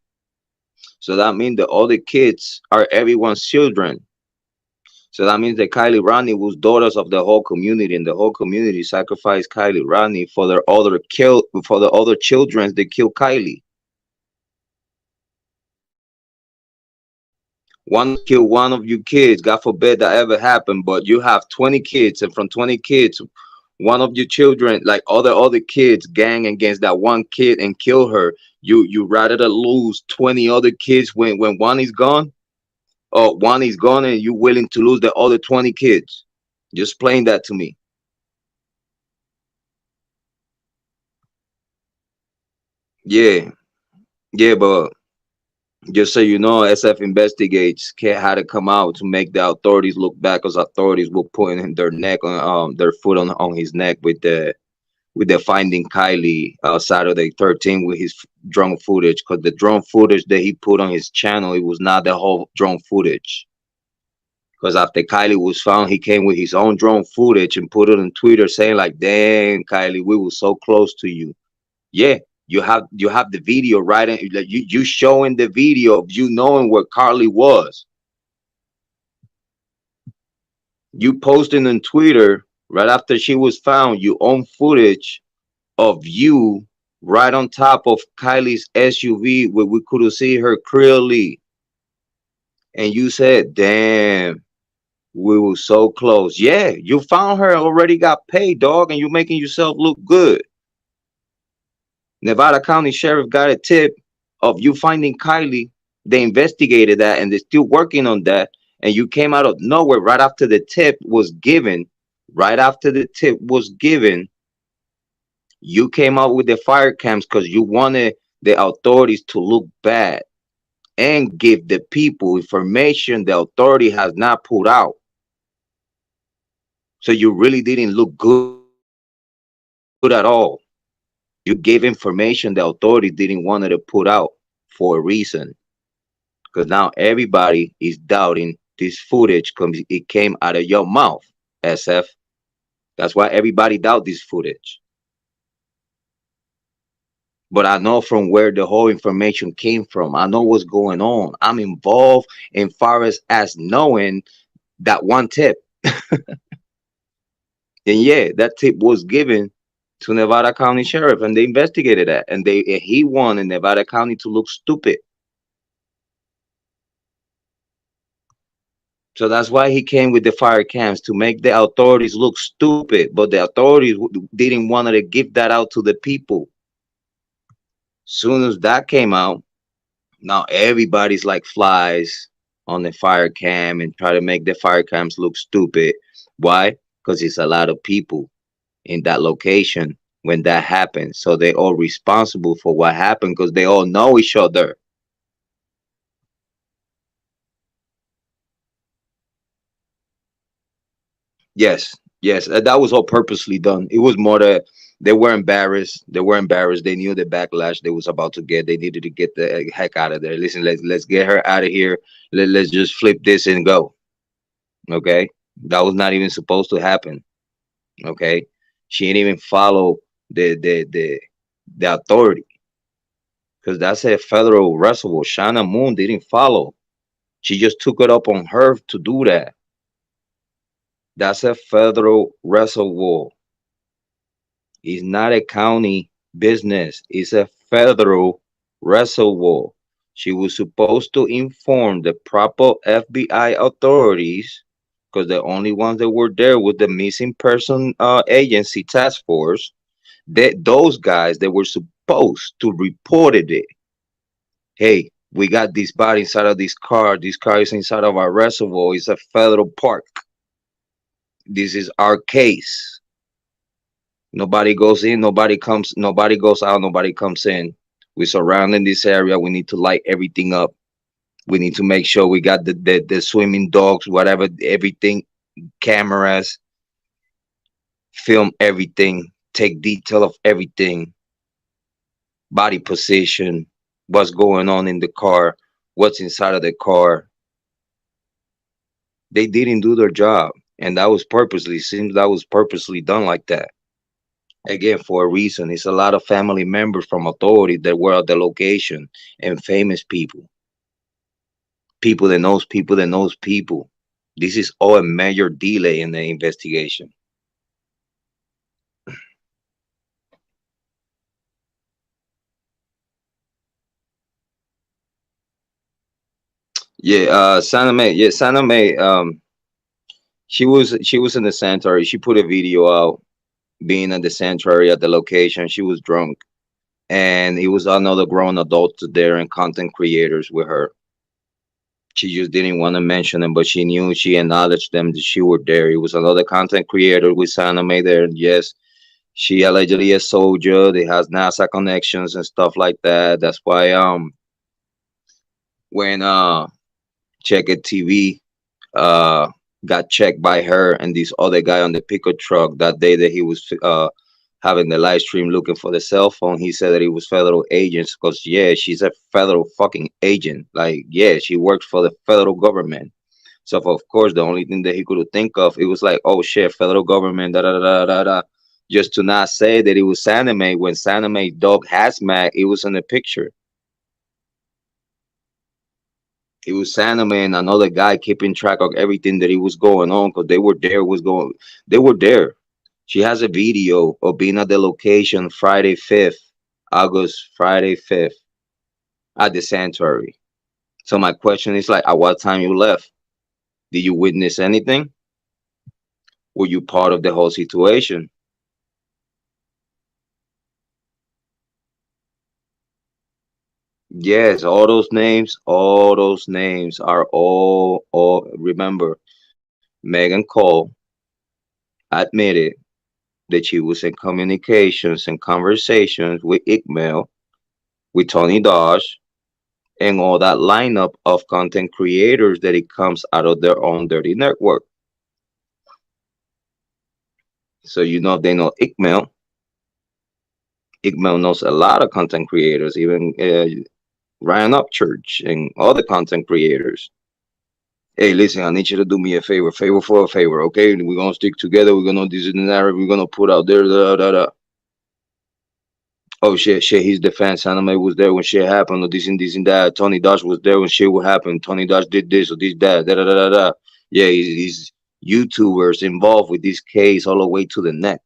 So that means the other kids are everyone's children. So that means that Kiely Rodni was daughters of the whole community, and the whole community sacrificed Kiely Rodni for their other for the other children that killed Kylie. One of kill one of you kids, God forbid that ever happened, but you have 20 kids, and from 20 kids, one of your children, like other kids, gang against that one kid and kill her. You rather to lose 20 other kids when one is gone, or one is gone, and you willing to lose the other 20 kids. Just explain that to me. Yeah, yeah, but just so you know, SF investigates had to come out to make the authorities look back, because authorities were putting their neck on their foot on his neck with the finding Kylie Saturday 13 with his drone footage, because the drone footage that he put on his channel, it was not the whole drone footage. Because after Kylie was found, he came with his own drone footage and put it on Twitter saying like, "Dang, Kylie, we were so close to you." Yeah, you have the video right, and like you showing the video of you knowing where Carly was. You posting on Twitter right after she was found. You own footage of you right on top of Kylie's SUV where we could see her clearly, and you said, "Damn, we were so close." Yeah, you found her, already got paid, dog, and you making yourself look good. Nevada County Sheriff got a tip of you finding Kylie. They investigated that and they're still working on that. And you came out of nowhere right after the tip was given. Right after the tip was given, you came out with the fire cams because you wanted the authorities to look bad and give the people information the authority has not put out. So you really didn't look good at all. You gave information the authorities didn't want to put out for a reason. Because now everybody is doubting this footage because it came out of your mouth, SF. That's why everybody doubt this footage. But I know from where the whole information came from. I know what's going on. I'm involved in far as knowing that one tip. And yeah, that tip was given to Nevada County Sheriff, and they investigated that, and he wanted Nevada County to look stupid. So that's why he came with the fire cams to make the authorities look stupid. But the authorities didn't want to give that out to the people. Soon as that came out, now everybody's like flies on the fire cam and try to make the fire cams look stupid. Why? Because it's a lot of people in that location when that happened. So they all responsible for what happened because they all know each other. Yes, yes, that was all purposely done. It was more that they were embarrassed. They were embarrassed. They knew the backlash they was about to get. They needed to get the heck out of there. Listen, let's get her out of here. Let's just flip this and go. Okay, that was not even supposed to happen. Okay, she didn't even follow the authority because that's a federal reservoir. Shanna Moon didn't follow. She just took it up on her to do that. That's a federal reservoir. It's not a county business. It's a federal reservoir. She was supposed to inform the proper FBI authorities because the only ones that were there was the missing person agency task force. That those guys that were supposed to reported it. Hey, we got this body inside of this car. This car is inside of our reservoir. It's a federal park. This is our case. Nobody goes in, nobody goes out, nobody comes in. We're surrounding this area. We need to light everything up. We need to make sure we got the swimming dogs, whatever, everything, cameras, film everything, take detail of everything, body position, what's going on in the car, what's inside of the car. They didn't do their job. And that was purposely, seems that was purposely done like that. Again, for a reason. It's a lot of family members from authority that were at the location, and famous people, people that knows people that knows people. This is all a major delay in the investigation. Yeah, Santa May. Yeah, Santa May. She was in the sanctuary. She put a video out being at the sanctuary at the location. She was drunk, and it was another grown adult there and content creators with her. She just didn't want to mention them, but she knew, she acknowledged them that she were there. It was another content creator with Santa May there. Yes, she allegedly a soldier. They has NASA connections and stuff like that. That's why when Check It TV uh got checked by her and this other guy on the pickup truck that day that he was having the live stream looking for the cell phone. He said that he was federal agents because yeah, she's a federal fucking agent. Like yeah, she works for the federal government. So of course, the only thing that he could think of, it was like, oh shit, federal government, da da da da da. Just to not say that it was Saname when Saname dog hazmat, it was in the picture. It was Saname and another guy keeping track of everything that it was going on because they were there. Was going, they were there. She has a video of being at the location Friday 5th, at the sanctuary. So my question is like, at what time you left? Did you witness anything? Were you part of the whole situation? Yes, all those names are all. Remember, Megan Cole admitted that she was in communications and conversations with Iqmel, with Tony Dosh, and all that lineup of content creators that it comes out of their own dirty network. So you know they know Iqmel. Iqmel knows a lot of content creators, even Ryan Upchurch and other content creators. Hey, listen, I need you to do me a favor for a favor, okay? We're gonna stick together. We're gonna this and that. We're gonna put out there, da da da. Oh shit, he's the fan. Anime was there when shit happened, or this and that. Tony Dosh was there when shit would happen. Tony Dosh did this or this that, da da da da da. Yeah, he's YouTubers involved with this case all the way to the neck.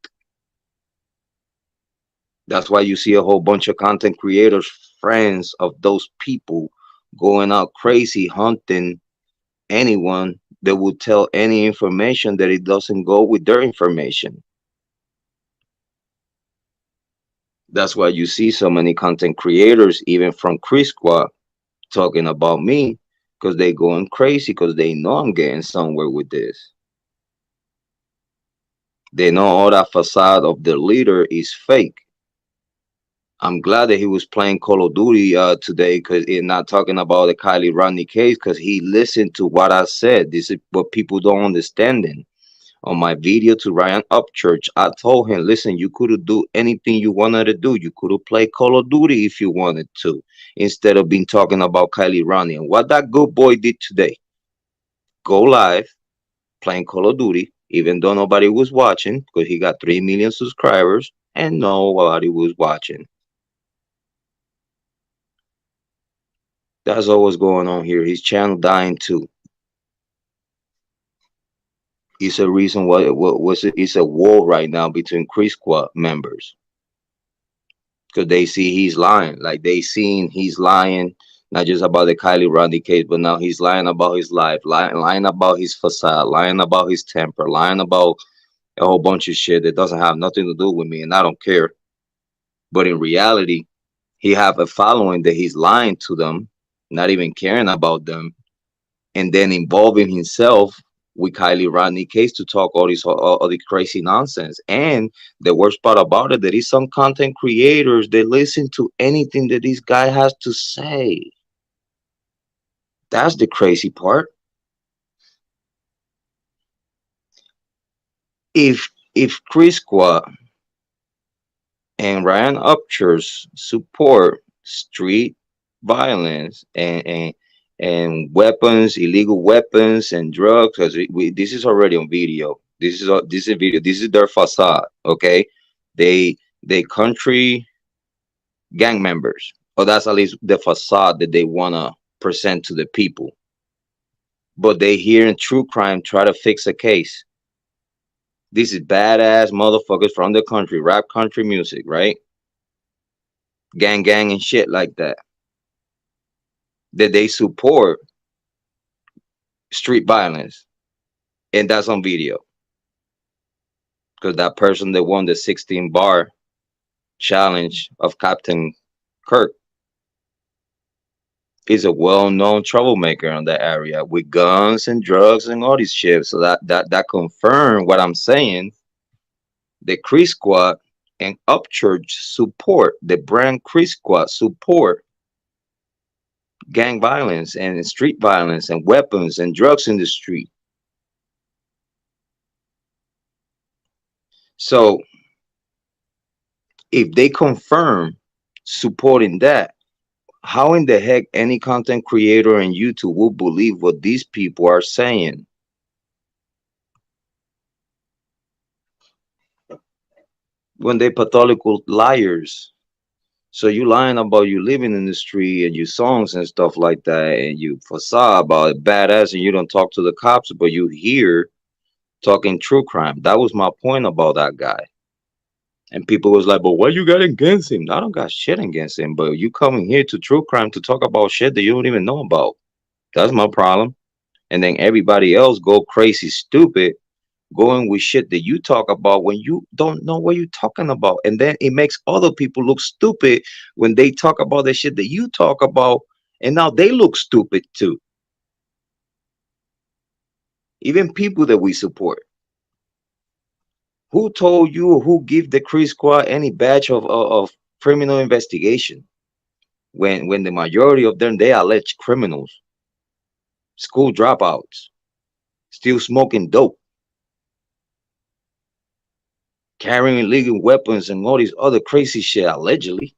That's why you see a whole bunch of content creators, friends of those people, going out crazy hunting anyone that would tell any information that it doesn't go with their information. That's why you see so many content creators, even from Chris Squad, talking about me because they going crazy because they know I'm getting somewhere with this. They know all that facade of the leader is fake. I'm glad that he was playing Call of Duty today because he's not talking about the Kiely Rodni case because he listened to what I said. This is what people don't understand. On my video to Ryan Upchurch, I told him, listen, you could have do anything you wanted to do. You could have played Call of Duty if you wanted to, instead of being talking about Kiely Rodni. And what that good boy did today, go live, playing Call of Duty, even though nobody was watching, because he got 3 million subscribers and nobody was watching. That's all what's going on here. His channel dying too. It's a reason why it's a war right now between Chris Squad members because they see he's lying. Like they seen he's lying, not just about the Kiely Rodni case, but now he's lying about his life, lying about his facade, lying about his temper, lying about a whole bunch of shit that doesn't have nothing to do with me, and I don't care. But in reality, he have a following that he's lying to them, not even caring about them, and then involving himself with Kiely Rodni case to talk all this crazy nonsense. And the worst part about it, there is some content creators that listen to anything that this guy has to say. That's the crazy part. If Chris Squad and Ryan Upchurch support street violence and weapons, illegal weapons and drugs. Because this is already on video. This is video. This is their facade. Okay, they country gang members, or that's at least the facade that they wanna present to the people. But they here in true crime try to fix a case. This is badass motherfuckers from the country, rap country music, right? Gang and shit like that. That they support street violence, and that's on video. Because that person that won the 16 bar challenge of Captain Kirk is a well-known troublemaker in that area with guns and drugs and all this shit. So that confirmed what I'm saying. The Chris Squad and Upchurch support the brand Chris Squad support gang violence and street violence and weapons and drugs in the street. So if they confirm supporting that, how in the heck any content creator on YouTube will believe what these people are saying? When they pathological liars. So you lying about you living in the street and your songs and stuff like that, and you facade about it badass, and you don't talk to the cops, but you hear talking true crime. That was my point about that guy. And people was like, but what you got against him? I don't got shit against him, but you coming here to true crime to talk about shit that you don't even know about. That's my problem. And then everybody else go crazy stupid going with shit that you talk about when you don't know what you're talking about. And then it makes other people look stupid when they talk about the shit that you talk about, and now they look stupid too. Even people that we support. Who told you, or who give the Chris Squad any batch of criminal investigation when the majority of them they alleged criminals, school dropouts, still smoking dope, carrying illegal weapons and all this other crazy shit allegedly?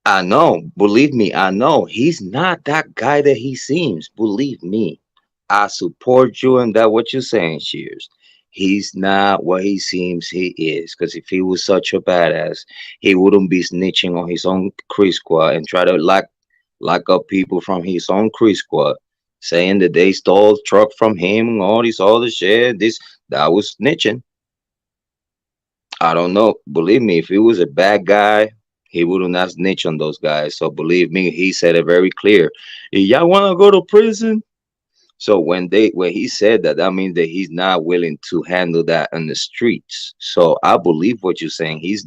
I know, believe me, I know he's not that guy that he seems. Believe me, I support you and that what you're saying, Shears. He's not what he seems he is. Because if he was such a badass, he wouldn't be snitching on his own Chris Squad and try to lock up people from his own Chris Squad, saying that they stole truck from him and all this other shit. That was snitching. I don't know. Believe me, if he was a bad guy, he would not snitch on those guys. So believe me, he said it very clear. If y'all want to go to prison. So when he said that, that means that he's not willing to handle that on the streets. So I believe what you're saying. He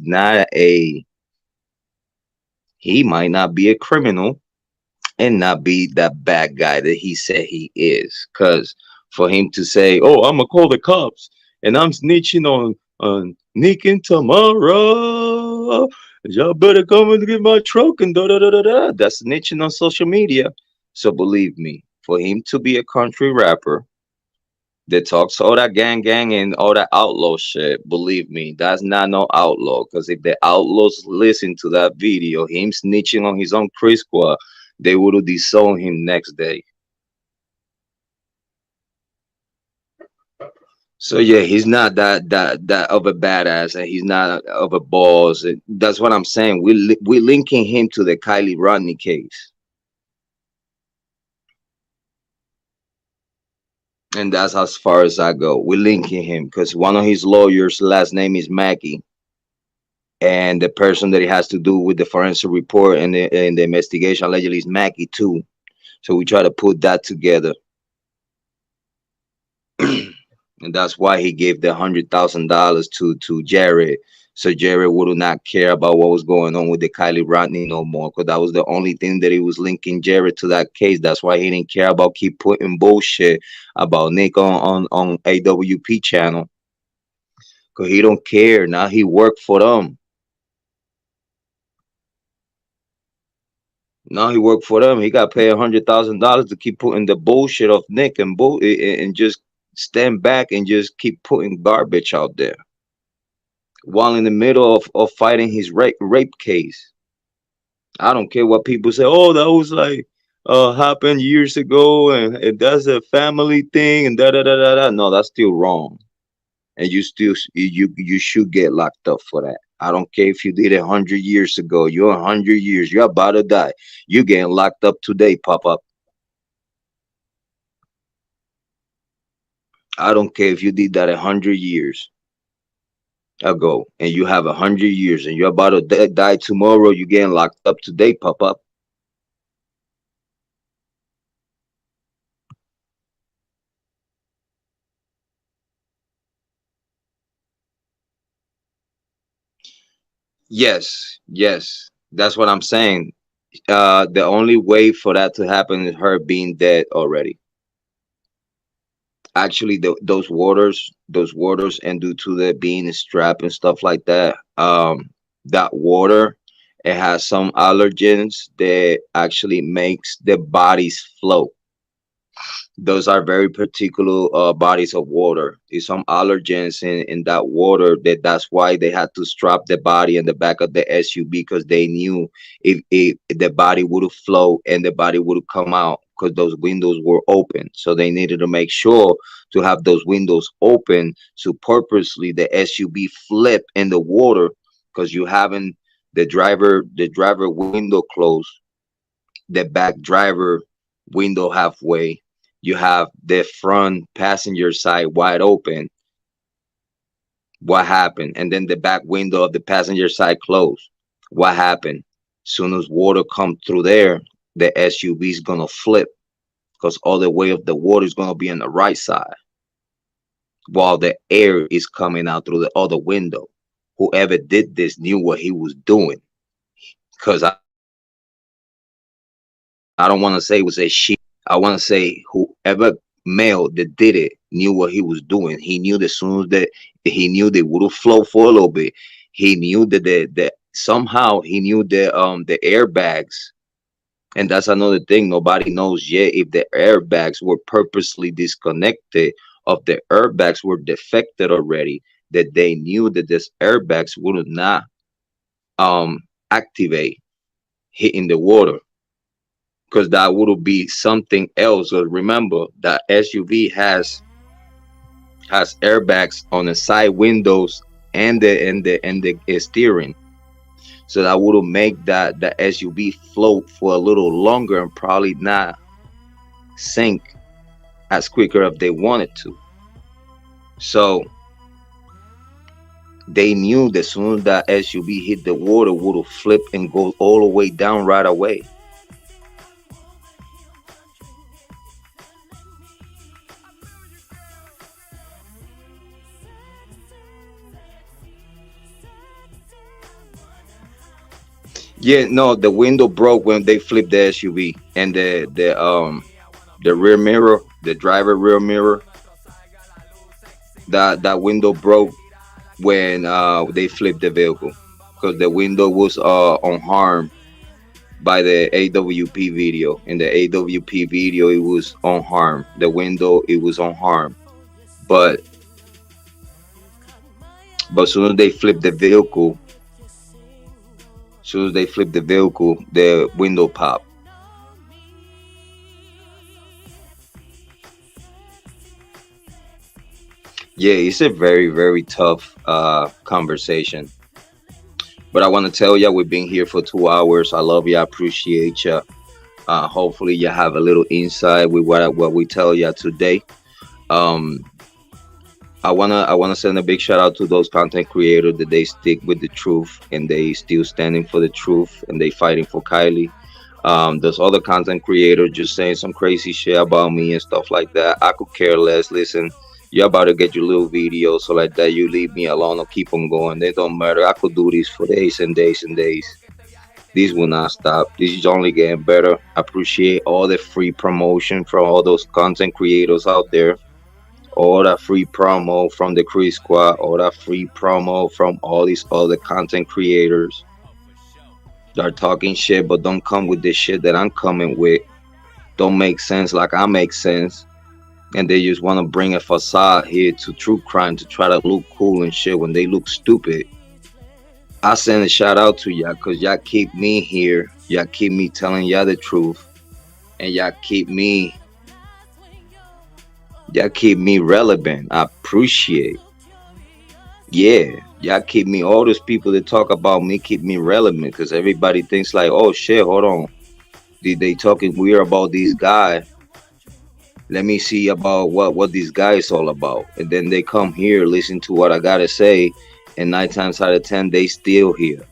might not be a criminal and not be that bad guy that he said he is. Cause for him to say, "Oh, I'm gonna call the cops and I'm snitching on Nick and Tamara. Y'all better come and get my truck and da da da da da." That's snitching on social media. So believe me, for him to be a country rapper that talks all that gang and all that outlaw shit, believe me, that's not no outlaw. Because if the outlaws listen to that video, him snitching on his own Chris Squad, they would have disowned him next day. So yeah, he's not that of a badass, and he's not of a boss. That's what I'm saying. We're linking him to the Kiely Rodni case, and that's as far as I go. We're linking him because one of his lawyers' last name is Mackey, and the person that he has to do with the forensic report and the investigation allegedly is Mackey too. So we try to put that together. And that's why he gave the $100,000 to Jared, so Jared would not care about what was going on with the Kiely Rodni no more, because that was the only thing that he was linking Jared to that case. That's why he didn't care about keep putting bullshit about Nick on AWP channel, because he don't care. Now he worked for them. Now he worked for them. He got paid $100,000 to keep putting the bullshit of Nick and just stand back and just keep putting garbage out there while in the middle of fighting his rape case. I don't care what people say. Oh, that was like happened years ago, and that's a family thing, and da da da da da. No, that's still wrong, and you should get locked up for that. I don't care if you did it 100 years ago. You're 100 years. You're about to die. You getting locked up today, pop up. I don't care if you did that 100 years ago, and you have 100 years, and you're about to die tomorrow. You getting locked up today, pop up. Yes, yes, that's what I'm saying. The only way for that to happen is her being dead already. Actually, those waters, and due to the being strapped and stuff like that, that water, it has some allergens that actually makes the bodies float. Those are very particular bodies of water. There's some allergens in that water, that's why they had to strap the body in the back of the SUV, because they knew if the body would float and the body would come out, because those windows were open. So they needed to make sure to have those windows open, so purposely the SUV flip in the water, because you having the driver window closed, the back driver window halfway, you have the front passenger side wide open. What happened? And then the back window of the passenger side closed. What happened? Soon as water come through there, the SUV is gonna flip, because all the way of the water is gonna be on the right side, while the air is coming out through the other window. Whoever did this knew what he was doing, because I don't want to say it was a she. I want to say whoever male that did it knew what he was doing. He knew that soon as that he knew they would flow for a little bit. He knew that somehow he knew the airbags, and that's another thing. Nobody knows yet if the airbags were purposely disconnected, of the airbags were defected already. That they knew that this airbags would not um activate hitting the water, because that would be something else. Remember that SUV has airbags on the side windows and the steering, so that would make the SUV float for a little longer and probably not sink as quicker if they wanted to. So they knew that soon as that SUV hit the water, would flip and go all the way down right away. Yeah, no, the window broke when they flipped the SUV, and the rear mirror, the driver rear mirror, that window broke when they flipped the vehicle, because the window was unharmed by the AWP video. In the AWP video, it was unharmed. The window, it was unharmed, but soon as they flipped the vehicle, the window popped. Yeah, it's a very, very tough conversation. But I want to tell you, we've been here for 2 hours. I love you. I appreciate you. Hopefully, you have a little insight with what we tell you today. Um, I wanna send a big shout out to those content creators that they stick with the truth, and they still standing for the truth, and they fighting for Kylie. There's other content creators just saying some crazy shit about me and stuff like that. I could care less. Listen, you're about to get your little video, so like that, you leave me alone or keep on going. They don't matter. I could do this for days and days and days. This will not stop. This is only getting better. I appreciate all the free promotion from all those content creators out there. All that free promo from the Cree Squad. All that free promo from all these other content creators that are talking shit, but don't come with the shit that I'm coming with. Don't make sense like I make sense. And they just want to bring a facade here to true crime to try to look cool and shit when they look stupid. I send a shout out to y'all because y'all keep me here. Y'all keep me telling y'all the truth, and y'all keep me relevant. I appreciate. Yeah, y'all keep me. All those people that talk about me keep me relevant because everybody thinks like, oh shit, hold on, they talking weird about these guys. Let me see about what these guys all about, and then they come here, listen to what I gotta say, and 9 times out of 10 they still here.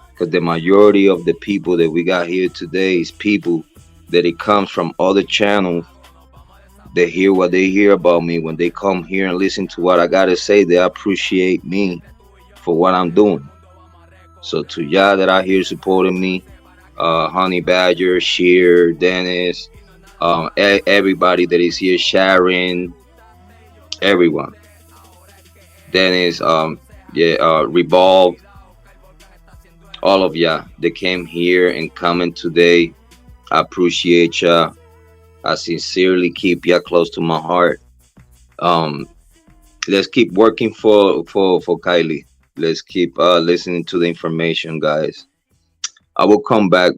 Because the majority of the people that we got here today is people that it comes from other channels. They hear what they hear about me. When they come here and listen to what I gotta say, they appreciate me for what I'm doing. So to y'all that are here supporting me, Honey Badger, Sheer, Dennis, everybody that is here, Sharon, everyone, Dennis, yeah, Revolve, all of y'all that came here and coming today. I appreciate y'all. I sincerely keep y'all close to my heart. Um, let's keep working for Kiely. Let's keep listening to the information, guys. I will come back